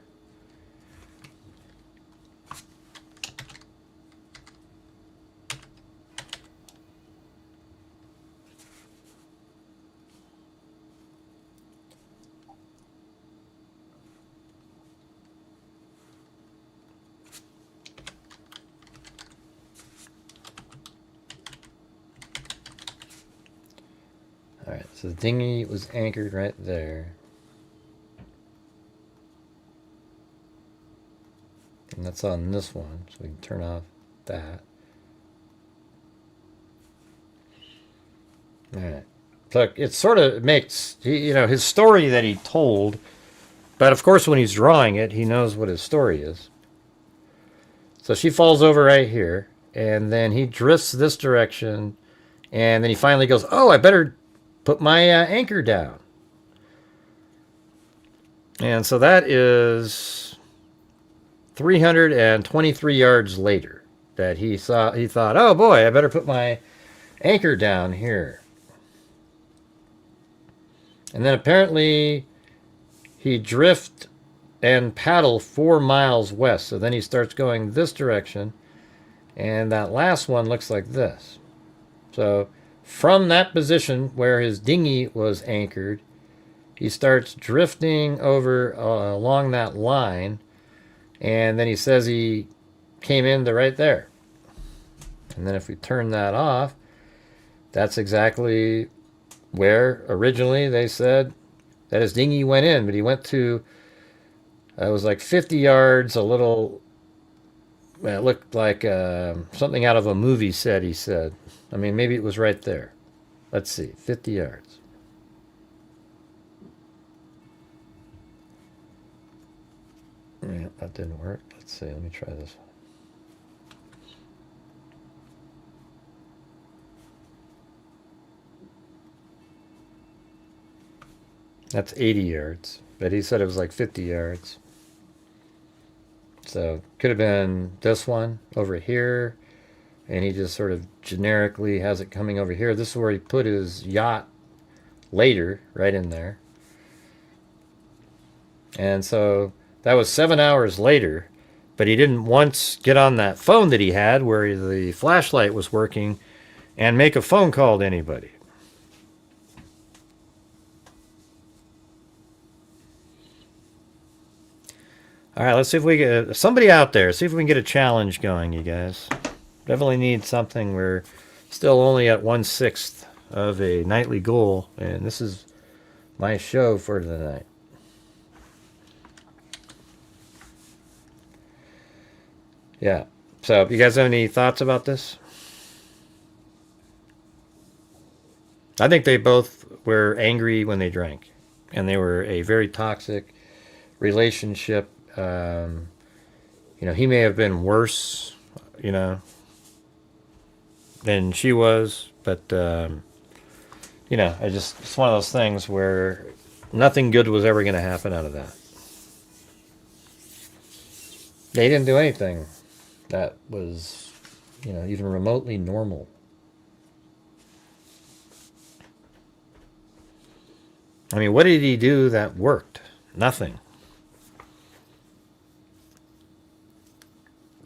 Alright, so the dinghy was anchored right there. And that's on this one, so we can turn off that. Alright. So it sort of makes, his story that he told, but of course when he's drawing it, he knows what his story is. So she falls over right here, and then he drifts this direction, and then he finally goes, oh, I better put my anchor down. And so that is 323 yards later that he thought, oh boy, I better put my anchor down here. And then apparently he drift and paddle 4 miles west. So then he starts going this direction, and that last one looks like this. So from that position where his dinghy was anchored, he starts drifting over along that line, and then he says he came into right there. And then if we turn that off, that's exactly where originally they said that his dinghy went in, but he went to, it was like 50 yards, a little, it looked like something out of a movie set, he said. I mean, maybe it was right there. Let's see, 50 yards. Yeah, that didn't work. Let's see, let me try this one. That's 80 yards, but he said it was like 50 yards. So could have been this one over here, and he just sort of generically has it coming over here. This is where he put his yacht later, right in there. And so that was 7 hours later, but he didn't once get on that phone that he had where the flashlight was working and make a phone call to anybody. All right, let's see if we get somebody out there. See if we can get a challenge going, you guys. Definitely need something. We're still only at 1/6 of a nightly goal, and this is my show for tonight. Yeah. So, you guys have any thoughts about this? I think they both were angry when they drank, and they were a very toxic relationship. He may have been worse, than she was, but, it's one of those things where nothing good was ever going to happen out of that. They didn't do anything that was, even remotely normal. I mean, what did he do that worked? Nothing.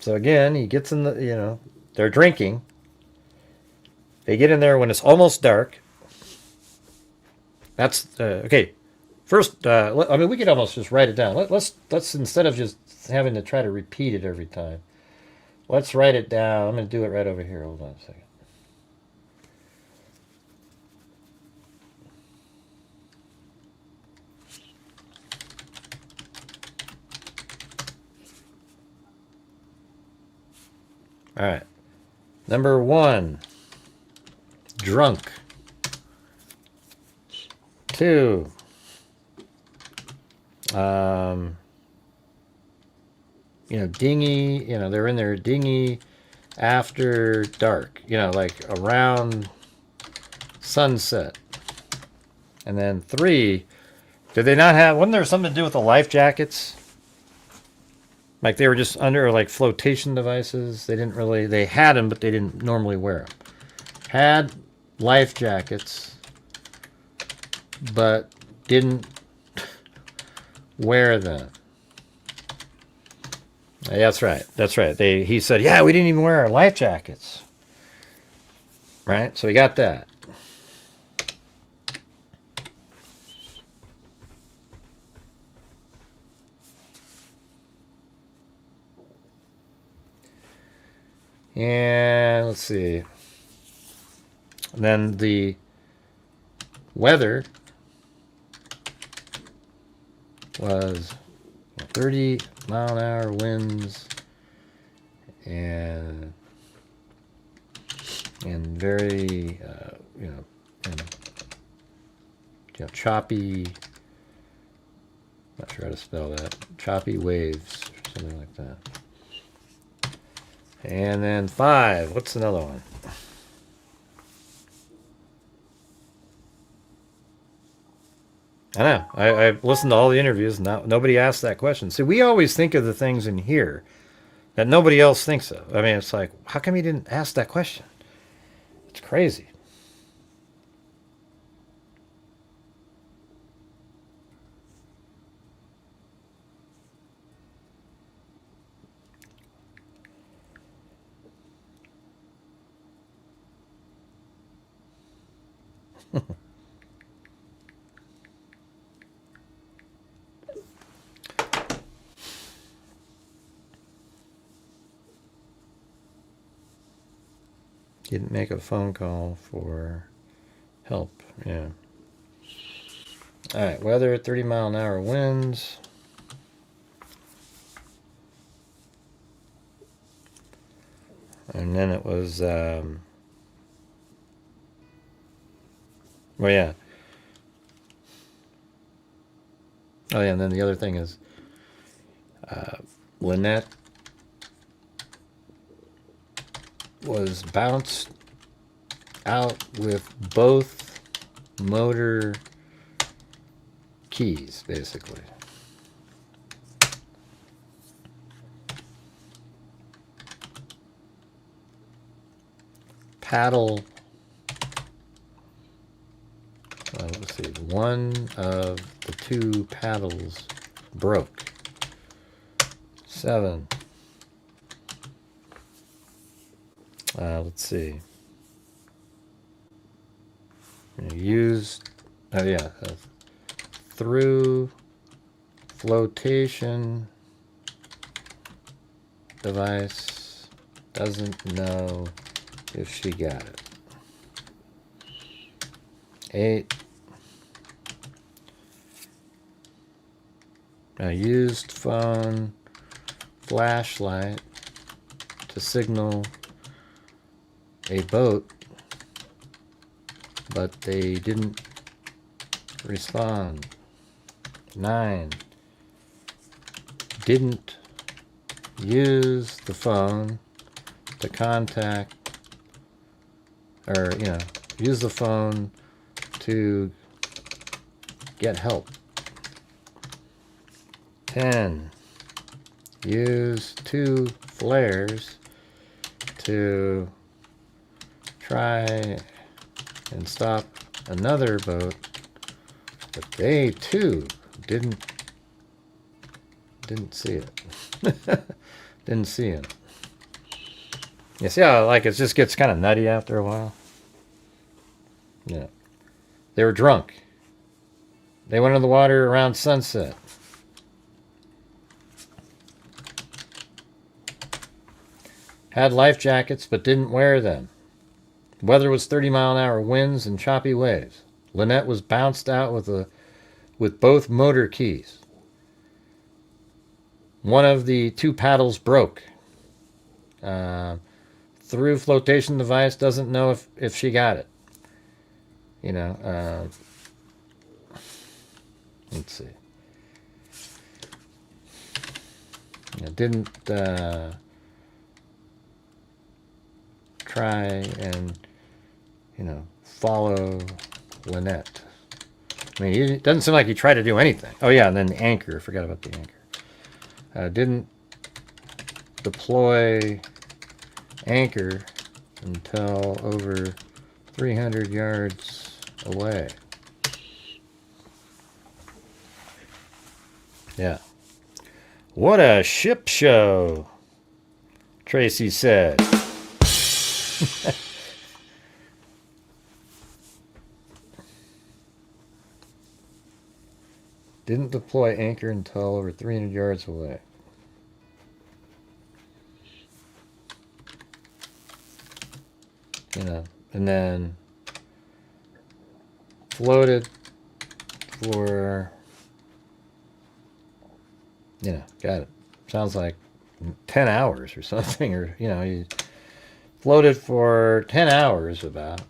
So again, he gets in the, they're drinking. They get in there when it's almost dark. That's, okay. First, we could almost just write it down. Let's instead of just having to try to repeat it every time, let's write it down. I'm going to do it right over here. Hold on a second. All right. Number 1, drunk. 2, Dinghy, they're in their dinghy after dark, like around sunset. And then 3, did they not have, wasn't there something to do with the life jackets? Like they were just under like flotation devices. They had them, but they didn't normally wear them. Had life jackets, but didn't wear them. Yeah, that's right. He said, yeah, we didn't even wear our life jackets. Right? So we got that. And let's see. And then the weather was 30-mile-an-hour winds and very choppy. Not sure how to spell that. Choppy waves, or something like that. And then 5. What's another one? I know. I listened to all the interviews. Nobody asked that question. See, we always think of the things in here that nobody else thinks of. I mean, it's like, how come you didn't ask that question? It's crazy. Didn't make a phone call for help. Yeah. All right. Weather, 30-mile-an-hour winds. And then it was, well, yeah. Oh, yeah. And then the other thing is, Lynette was bounced out with both motor keys, basically. Paddle. Let's see. One of the 2 paddles broke. 7. Let's see. Used, through flotation device, doesn't know if she got it. 8. Used phone, flashlight to signal a boat, but they didn't respond. 9. Didn't use the phone to contact, or, use the phone to get help. 10. Use 2 flares to try and stop another boat, but they too didn't see it. Didn't see it. You see how it just gets kind of nutty after a while? Yeah. They were drunk. They went in the water around sunset. Had life jackets but didn't wear them. Weather was 30-mile-an-hour winds and choppy waves. Lynette was bounced out with both motor keys. One of the 2 paddles broke. Through flotation device, doesn't know if she got it. Let's see. didn't try and, follow Lynette. I mean, it doesn't seem like he tried to do anything. Oh, yeah, and then the anchor. I forgot about the anchor. Didn't deploy anchor until over 300 yards away. Yeah. What a ship show, Tracy said. Didn't deploy anchor until over 300 yards away. And then floated for, got it. Sounds like 10 hours or something, or, you floated for 10 hours about.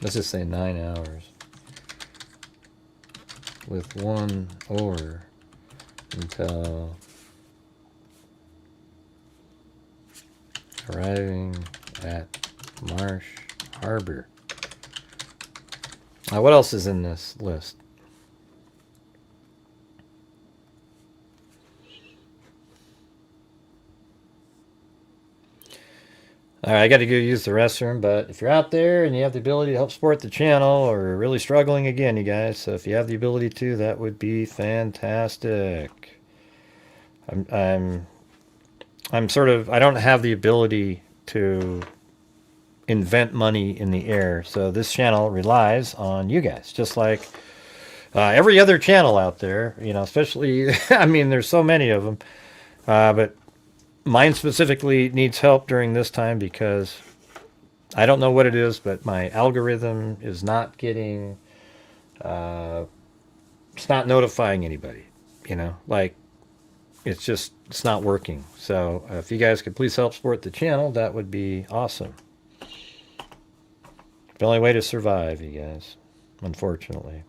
Let's just say 9 hours. With one oar until arriving at Marsh Harbor. What else is in this list? All right, I got to go use the restroom, but if you're out there and you have the ability to help support the channel, or are really struggling again, you guys, so if you have the ability to, that would be fantastic. I'm sort of, I don't have the ability to invent money in the air, so this channel relies on you guys, just like every other channel out there, especially, I mean, there's so many of them, but mine specifically needs help during this time because I don't know what it is, but my algorithm is not getting, it's not notifying anybody, like it's not working. So if you guys could please help support the channel, that would be awesome. The only way to survive, you guys, unfortunately.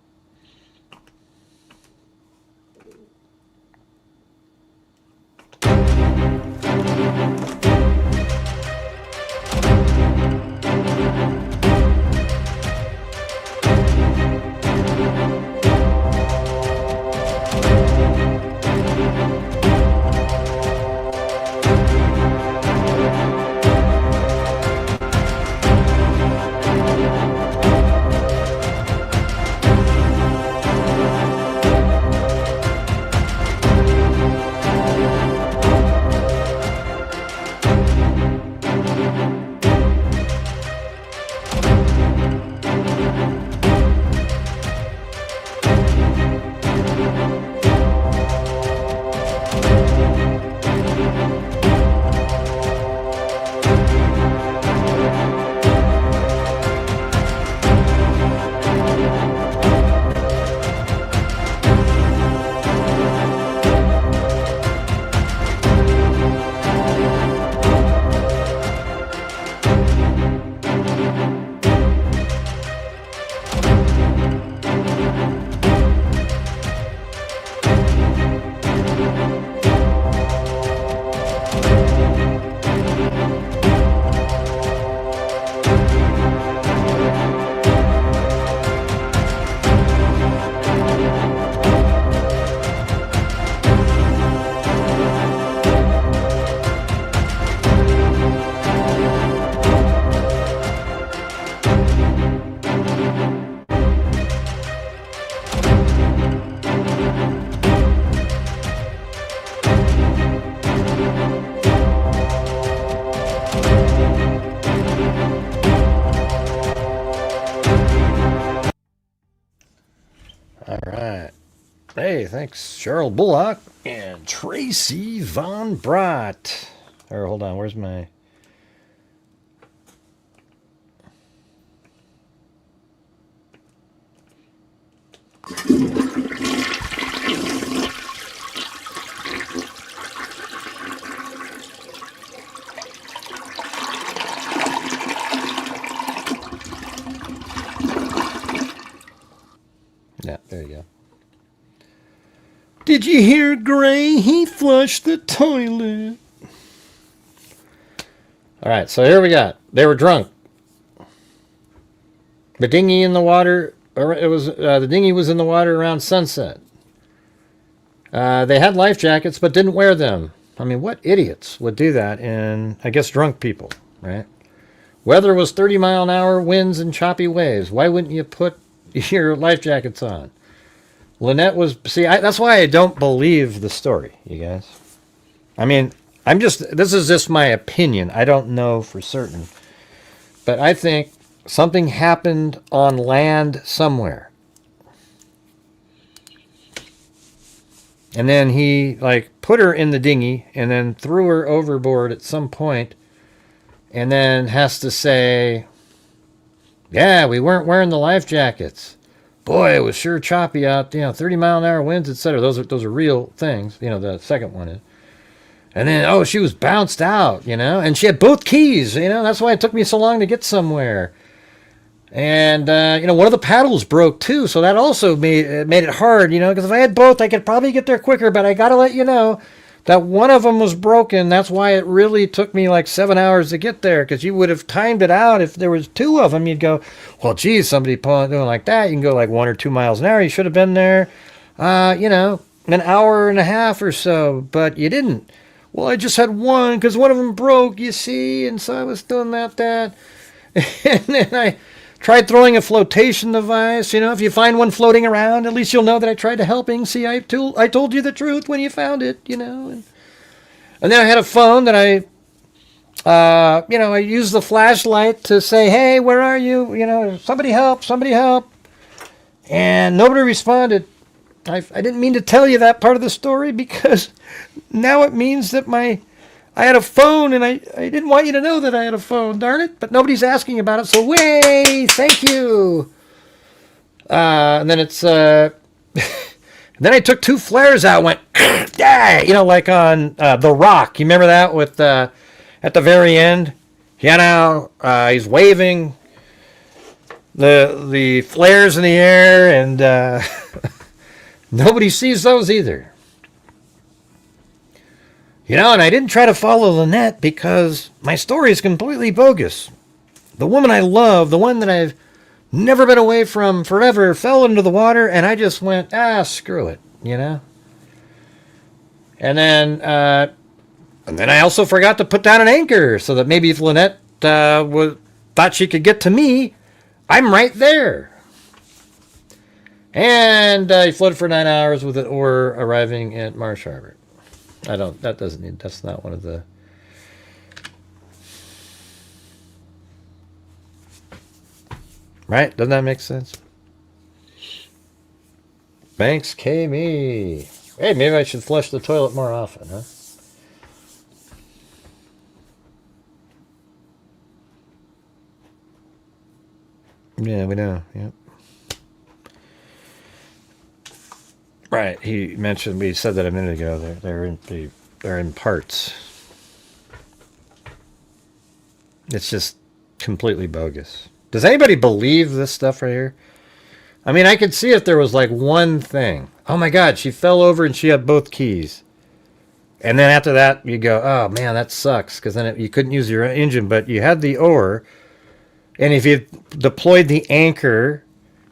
Hey, thanks, Cheryl Bullock and Tracy Von Brott. Or hold on, where's my... Yeah, there you go. Did you hear, Gray? He flushed the toilet. All right, so here we got. They were drunk. The dinghy in the water. The dinghy was in the water around sunset. They had life jackets, but didn't wear them. I mean, what idiots would do that? And I guess drunk people, right? Weather was 30-mile-an-hour winds and choppy waves. Why wouldn't you put your life jackets on? Lynette was... See, that's why I don't believe the story, you guys. I mean, this is just my opinion. I don't know for certain. But I think something happened on land somewhere. And then he, put her in the dinghy and then threw her overboard at some point. And then has to say, yeah, we weren't wearing the life jackets. Boy, it was sure choppy out, 30-mile-an-hour winds, etc. Those are real things. The second one is. And then, she was bounced out, and she had both keys, That's why it took me so long to get somewhere. And, one of the paddles broke, too, so that also made it hard, because if I had both, I could probably get there quicker, but I got to let you know that one of them was broken. That's why it really took me 7 hours to get there, because you would have timed it out. If there was two of them, you'd go, well, geez, somebody doing like that. You can go 1 or 2 miles an hour. You should have been there, an hour and a half or so, but you didn't. Well, I just had one because one of them broke, you see, and so I was doing that. And then I tried throwing a flotation device. If you find one floating around, at least you'll know that I tried to helping. See, I told you the truth when you found it, And then I had a phone that I used the flashlight to say, hey, where are you? Somebody help. And nobody responded. I didn't mean to tell you that part of the story because now it means that I had a phone and I didn't want you to know that I had a phone, darn it. But nobody's asking about it, so way, thank you. And then it's then I took 2 flares out, went yeah, like on The Rock. You remember that with at the very end? He's waving the flares in the air and. Nobody sees those either. And I didn't try to follow Lynette because my story is completely bogus. The woman I love, the one that I've never been away from forever, fell into the water and I just went, screw it, And then I also forgot to put down an anchor so that maybe if Lynette thought she could get to me, I'm right there. And he floated for 9 hours with an oar arriving at Marsh Harbor. That's not one of the... Right? Doesn't that make sense? Banks K.Me. Hey, maybe I should flush the toilet more often, huh? Yeah, we know. Yep. Right, we said that a minute ago. They're in parts. It's just completely bogus. Does anybody believe this stuff right here? I mean, I could see if there was one thing. Oh my God, she fell over and she had both keys. And then after that, you go, oh man, that sucks, because then you couldn't use your engine, but you had the oar. And if you deployed the anchor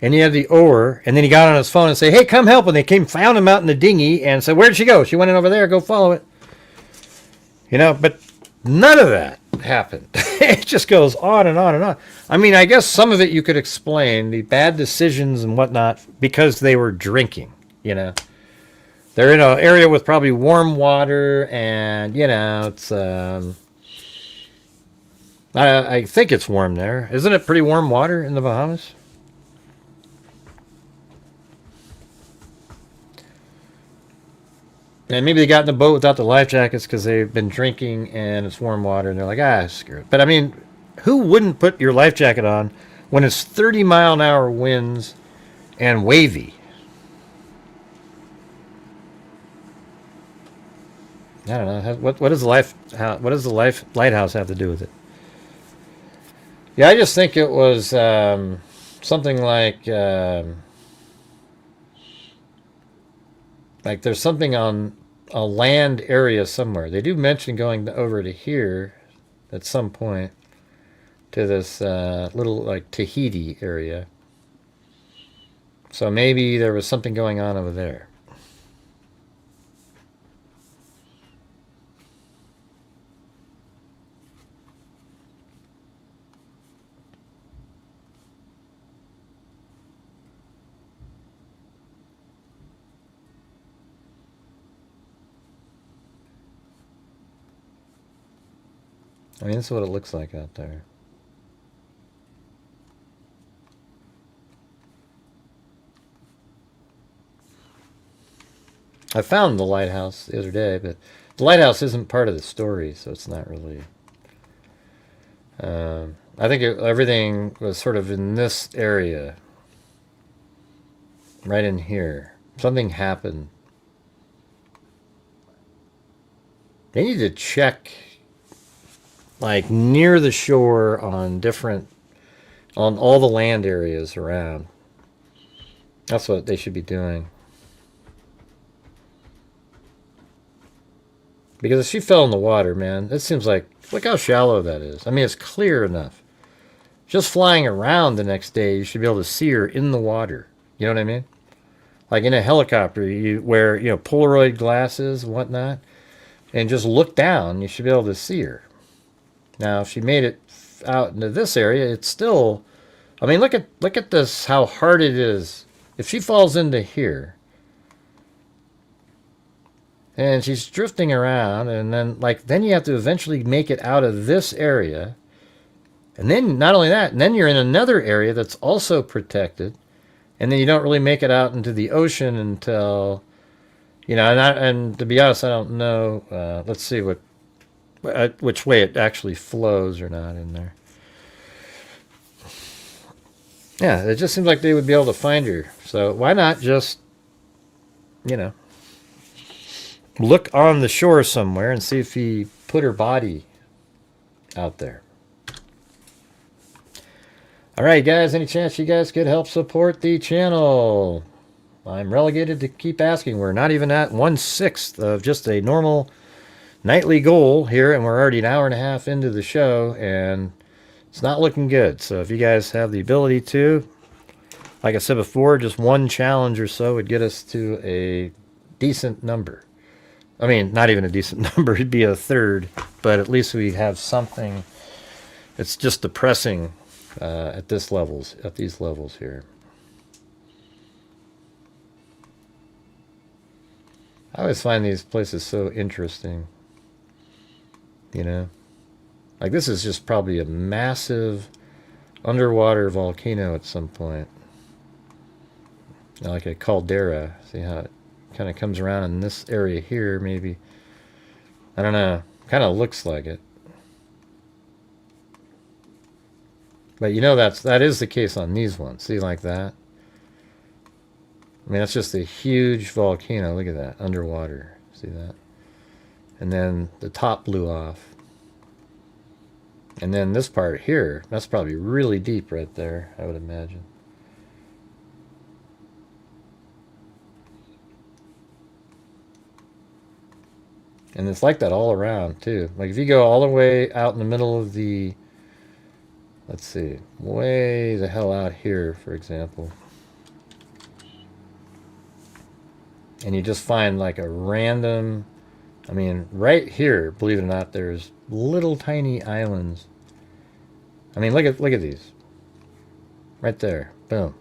and you had the oar, and then he got on his phone and said, hey, come help. And they found him out in the dinghy and said, where'd she go? She went in over there. Go follow it. But none of that happened. It just goes on and on and on. I mean, I guess some of it you could explain, the bad decisions and whatnot, because they were drinking, They're in an area with probably warm water, and, it's... I think it's warm there. Isn't it pretty warm water in the Bahamas? And maybe they got in the boat without the life jackets because they've been drinking and it's warm water and they're like, screw it. But I mean, who wouldn't put your life jacket on when it's 30-mile-an-hour winds and wavy? I don't know. What does the lighthouse have to do with it? Yeah, I just think it was something like Like there's something on a land area somewhere. They do mention going over to here at some point to this little like Tahiti area. So maybe there was something going on over there. I mean, this is what it looks like out there. I found the lighthouse the other day, but the lighthouse isn't part of the story, so it's not really... I think everything was sort of in this area. Right in here. Something happened. They need to check... like near the shore on all the land areas around. That's what they should be doing. Because if she fell in the water, man, it seems like, look how shallow that is. I mean, it's clear enough. Just flying around the next day, you should be able to see her in the water. You know what I mean? Like in a helicopter, you wear, Polaroid glasses and whatnot, and just look down, you should be able to see her. Now, if she made it out into this area, it's still... I mean, look at this, how hard it is. If she falls into here, and she's drifting around, and then you have to eventually make it out of this area. And then, not only that, and then you're in another area that's also protected, and then you don't really make it out into the ocean until... and to be honest, I don't know. Let's see which way it actually flows or not in there. Yeah, it just seems like they would be able to find her. So why not just, look on the shore somewhere and see if he put her body out there. All right, guys, any chance you guys could help support the channel? I'm relegated to keep asking. We're not even at 1/6 of just a normal nightly goal here, and we're already an hour and a half into the show, and it's not looking good. So if you guys have the ability to, like I said before, just one challenge or so would get us to a decent number. I mean, not even a decent number, it'd be a third, but at least we have something. It's just depressing at these levels here. I always find these places so interesting. Like this is just probably a massive underwater volcano at some point. Like a caldera. See how it kind of comes around in this area here, maybe. I don't know. Kind of looks like it. But that is the case on these ones. See, like that? I mean, that's just a huge volcano. Look at that, underwater. See that? And then the top blew off. And then this part here, that's probably really deep right there, I would imagine. And it's like that all around, too. Like, if you go all the way out in the middle of the... Let's see. Way the hell out here, for example. And you just find, like, a random... I mean, right here, believe it or not, there's little tiny islands. I mean, look at these. Right there. Boom.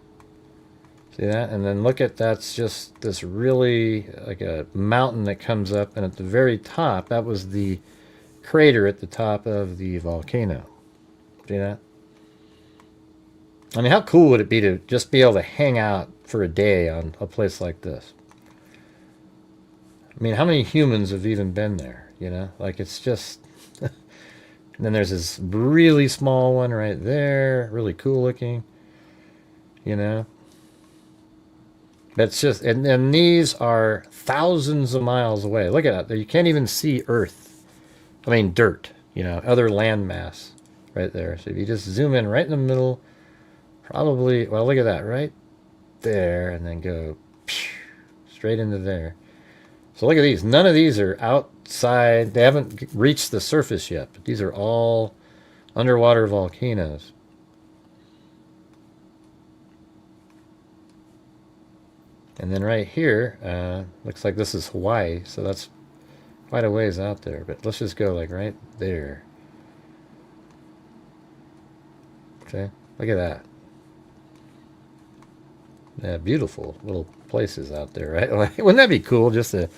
See that? And then look at, that's just this really, like a mountain that comes up, and at the very top, that was the crater at the top of the volcano. See that? I mean, how cool would it be to just be able to hang out for a day on a place like this? I mean, how many humans have even been there, Like, it's just... And then there's this really small one right there, really cool looking, That's just... And these are thousands of miles away. Look at that. You can't even see Earth. I mean, dirt, other landmass right there. So if you just zoom in right in the middle, probably... Well, look at that, right there, and then go straight into there. So look at these. None of these are outside. They haven't reached the surface yet. But these are all underwater volcanoes. And then right here, looks like this is Hawaii. So that's quite a ways out there. But let's just go like right there. Okay, look at that. Yeah, beautiful little places out there, right? Like, wouldn't that be cool just to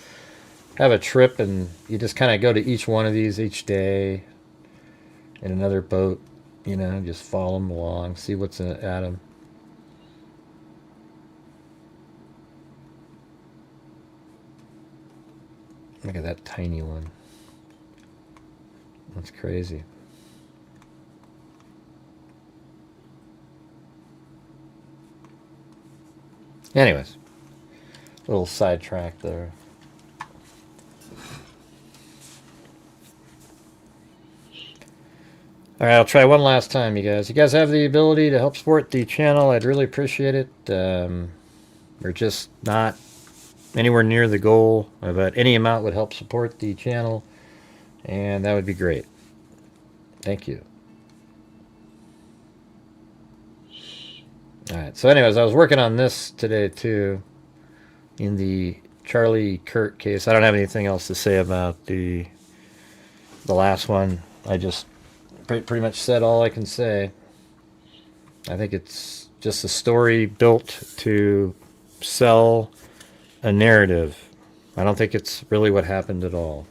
have a trip and you just kind of go to each one of these each day in another boat, you know, just follow them along, see what's at them. Look at that tiny one. That's crazy. Anyways, little sidetrack there. All right, I'll try one last time, you guys. You guys have the ability to help support the channel. I'd really appreciate it. We're just not anywhere near the goal, but any amount would help support the channel, and that would be great. Thank you. Alright, so anyways, I was working on this today too, in the Charlie Kirk case. I don't have anything else to say about the last one. I just pretty much said all I can say. I think it's just a story built to sell a narrative. I don't think it's really what happened at all.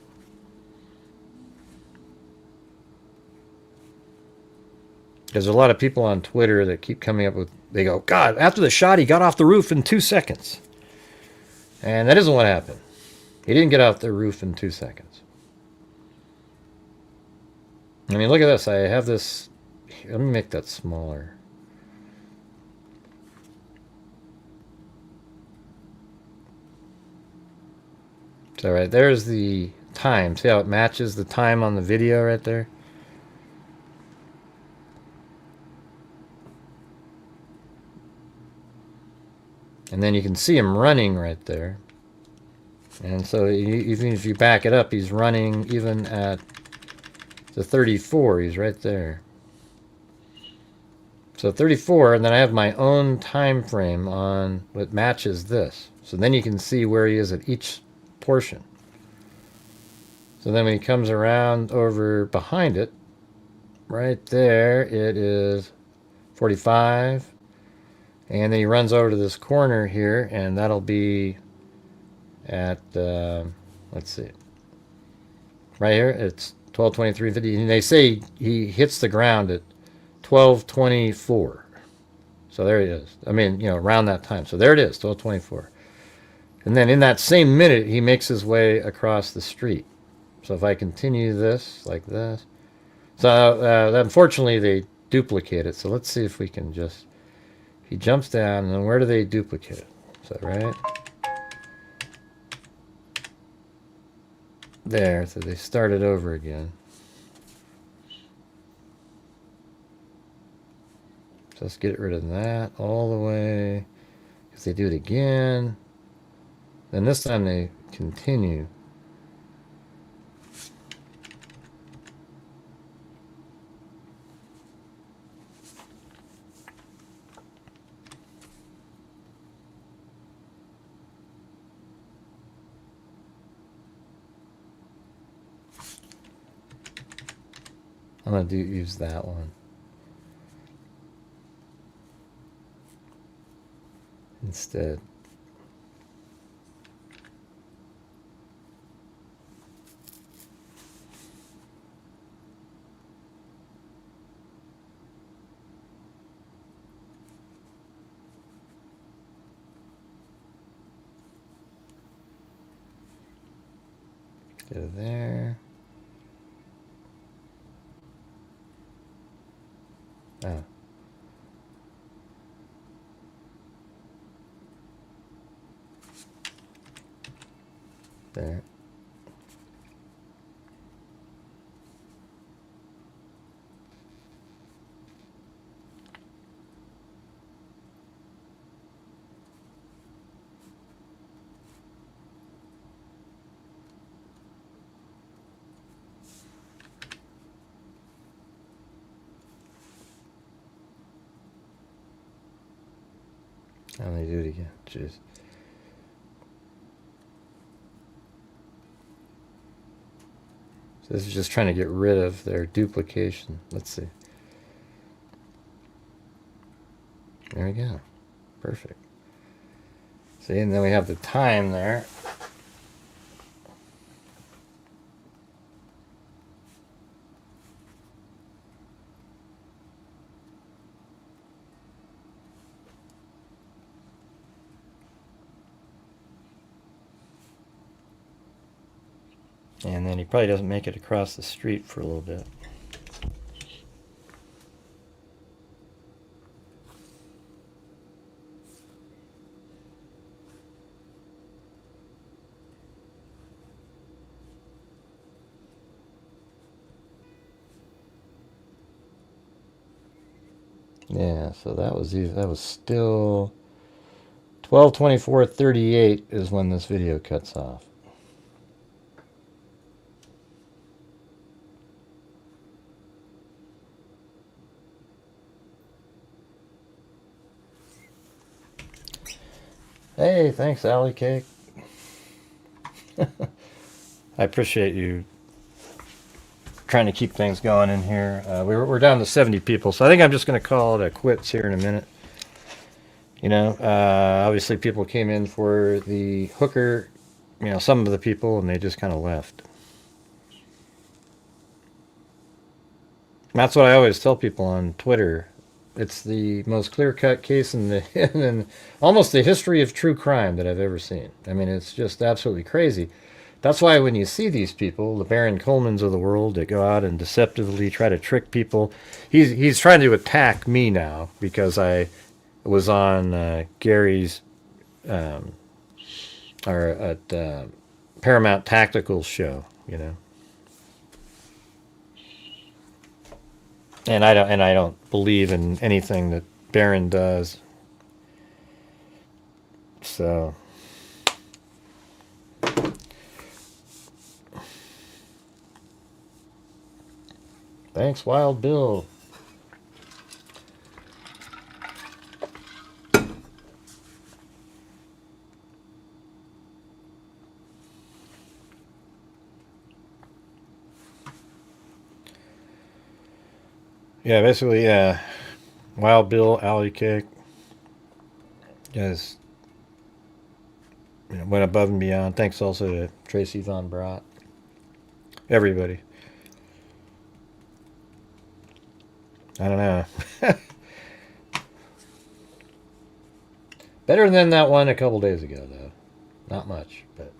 There's a lot of people on Twitter that keep coming up with, they go, God, after the shot, he got off the roof in 2 seconds. And that isn't what happened. He didn't get off the roof in 2 seconds. I mean, look at this. I have this. Let me make that smaller. So right there's the time. See how it matches the time on the video right there? And then you can see him running right there. And so even if you back it up, he's running even at the 34. He's right there. So 34, and then I have my own time frame on what matches this. So then you can see where he is at each portion. So then when he comes around over behind it, right there, it is 45. And then he runs over to this corner here, and that'll be at, let's see, right here, it's 12:23:50. And they say he hits the ground at 12:24. So there he is. I mean, you know, around that time. So there it is, 12:24. And then in that same minute, he makes his way across the street. So if I continue this, like this. So unfortunately, they duplicate it. So let's see if we can just... He jumps down, and then where do they duplicate it? Is that right? There, so they start it over again. So let's get rid of that all the way. Because they do it again. Then this time they continue. I'm going to use that one instead. Go there. Oh. There. And they do it again. Jeez. So this is just trying to get rid of their duplication. Let's see. There we go. Perfect. See, and then we have the time there. And then he probably doesn't make it across the street for a little bit. Yeah, so that was still 12:24:38 is when this video cuts off. Hey, thanks, Alley Cake. I appreciate you trying to keep things going in here. We're down to 70 people, so I think I'm just going to call it a quits here in a minute. You know, obviously people came in for the Hooker, you know, some of the people, and they just kind of left. That's what I always tell people on Twitter. It's the most clear-cut case in almost the history of true crime that I've ever seen. I mean, it's just absolutely crazy. That's why when you see these people, the Baron Colemans of the world, that go out and deceptively try to trick people, he's trying to attack me now because I was on Gary's or at Paramount Tactical show, you know. And I don't believe in anything that Baron does. So thanks, Wild Bill. Yeah, basically, Wild Bill, Alley Cake, guys, you know, went above and beyond. Thanks also to Tracy Von Brott, everybody. I don't know. Better than that one a couple days ago, though. Not much, but.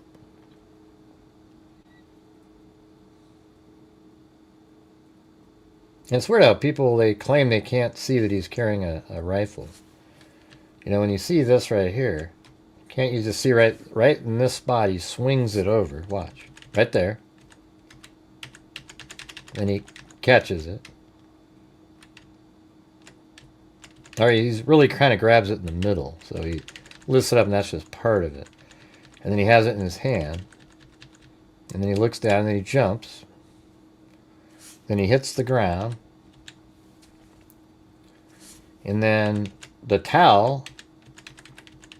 And it's weird how people, they claim they can't see that he's carrying a rifle. You know, when you see this right here, can't you just see right in this spot, he swings it over. Watch. Right there. Then he catches it. Or he's really kind of grabs it in the middle. So he lifts it up and that's just part of it. And then he has it in his hand. And then he looks down and then he jumps. Then he hits the ground. And then the towel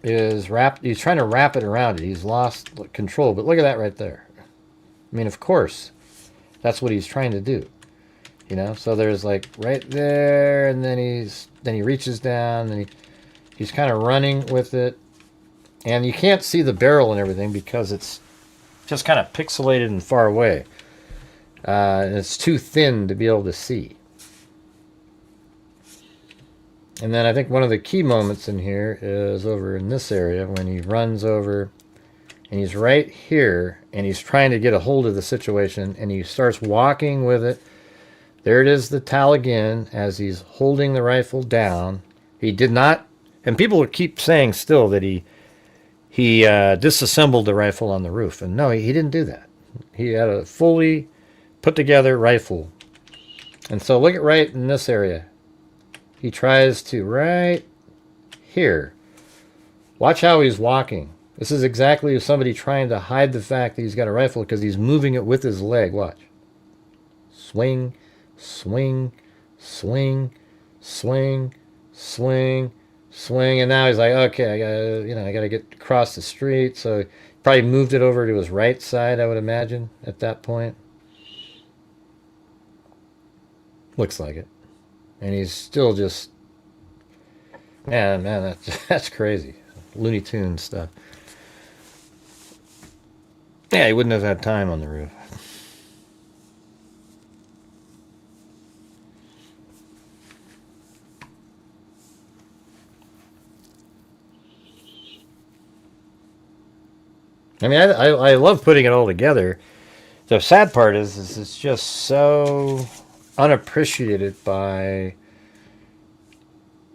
is wrapped. He's trying to wrap it around it. He's lost control. But look at that right there. I mean, of course, that's what he's trying to do. You know, so there's like right there, and then he reaches down, and he's kind of running with it. And you can't see the barrel and everything because it's just kind of pixelated and far away. And it's too thin to be able to see. And then I think one of the key moments in here is over in this area when he runs over and he's right here and he's trying to get a hold of the situation and he starts walking with it. There it is, the towel again, as he's holding the rifle down. He did not, and people keep saying still that he disassembled the rifle on the roof. And no, he didn't do that. He had a fully put together rifle. And so look at right in this area. He tries to right here. Watch how he's walking. This is exactly somebody trying to hide the fact that he's got a rifle because he's moving it with his leg. Watch. Swing, swing, swing, swing, swing, swing, and now he's like, okay, I gotta get across the street. So he probably moved it over to his right side, I would imagine, at that point. Looks like it. And he's still just, man, that's crazy. Looney Tunes stuff. Yeah, he wouldn't have had time on the roof. I mean, I love putting it all together. The sad part is it's just so unappreciated by.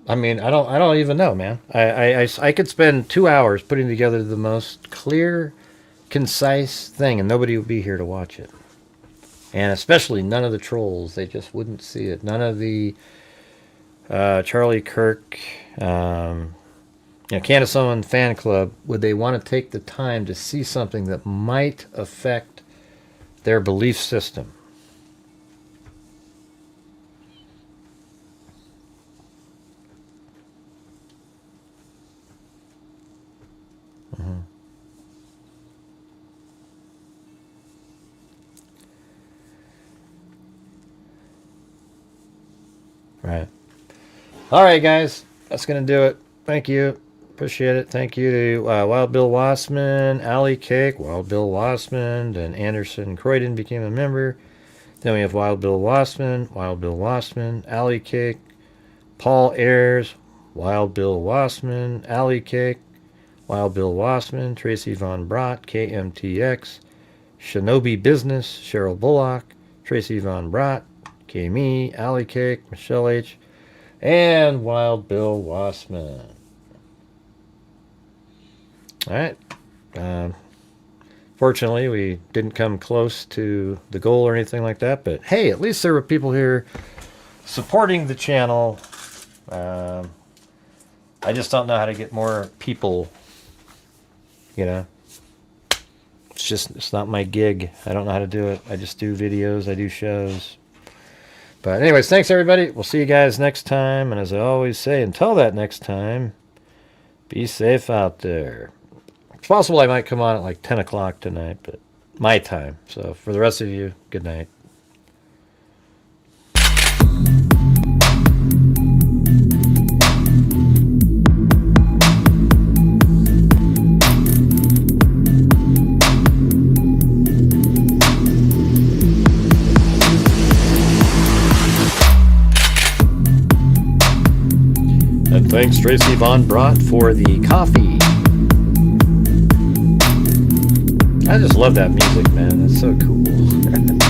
I mean, I don't even know, man. I could spend 2 hours putting together the most clear, concise thing, and nobody would be here to watch it. And especially none of the trolls. They just wouldn't see it. None of the Charlie Kirk. Candace Owen fan club, would they want to take the time to see something that might affect their belief system? Right. All right, guys. That's going to do it. Thank you. Appreciate it. Thank you to Wild Bill Wassman, Alley Cake, Wild Bill Wassman, then Anderson Croydon became a member. Then we have Wild Bill Wassman, Alley Cake, Paul Ayers, Wild Bill Wassman, Alley Cake, Wild Bill Wassman, Tracy Von Brott, KMTX, Shinobi Business, Cheryl Bullock, Tracy Von Brott, K-Me, Alley Cake, Michelle H., and Wild Bill Wassman. All right. Fortunately, we didn't come close to the goal or anything like that, but hey, at least there were people here supporting the channel. I just don't know how to get more people, It's not my gig. I don't know how to do it. I just do videos. I do shows. But anyways, thanks everybody. We'll see you guys next time. And as I always say, until that next time, be safe out there. It's possible I might come on at like 10 o'clock tonight, but my time. So for the rest of you, good night. And thanks Tracy Von Brott for the coffee. I just love that music, man. It's so cool.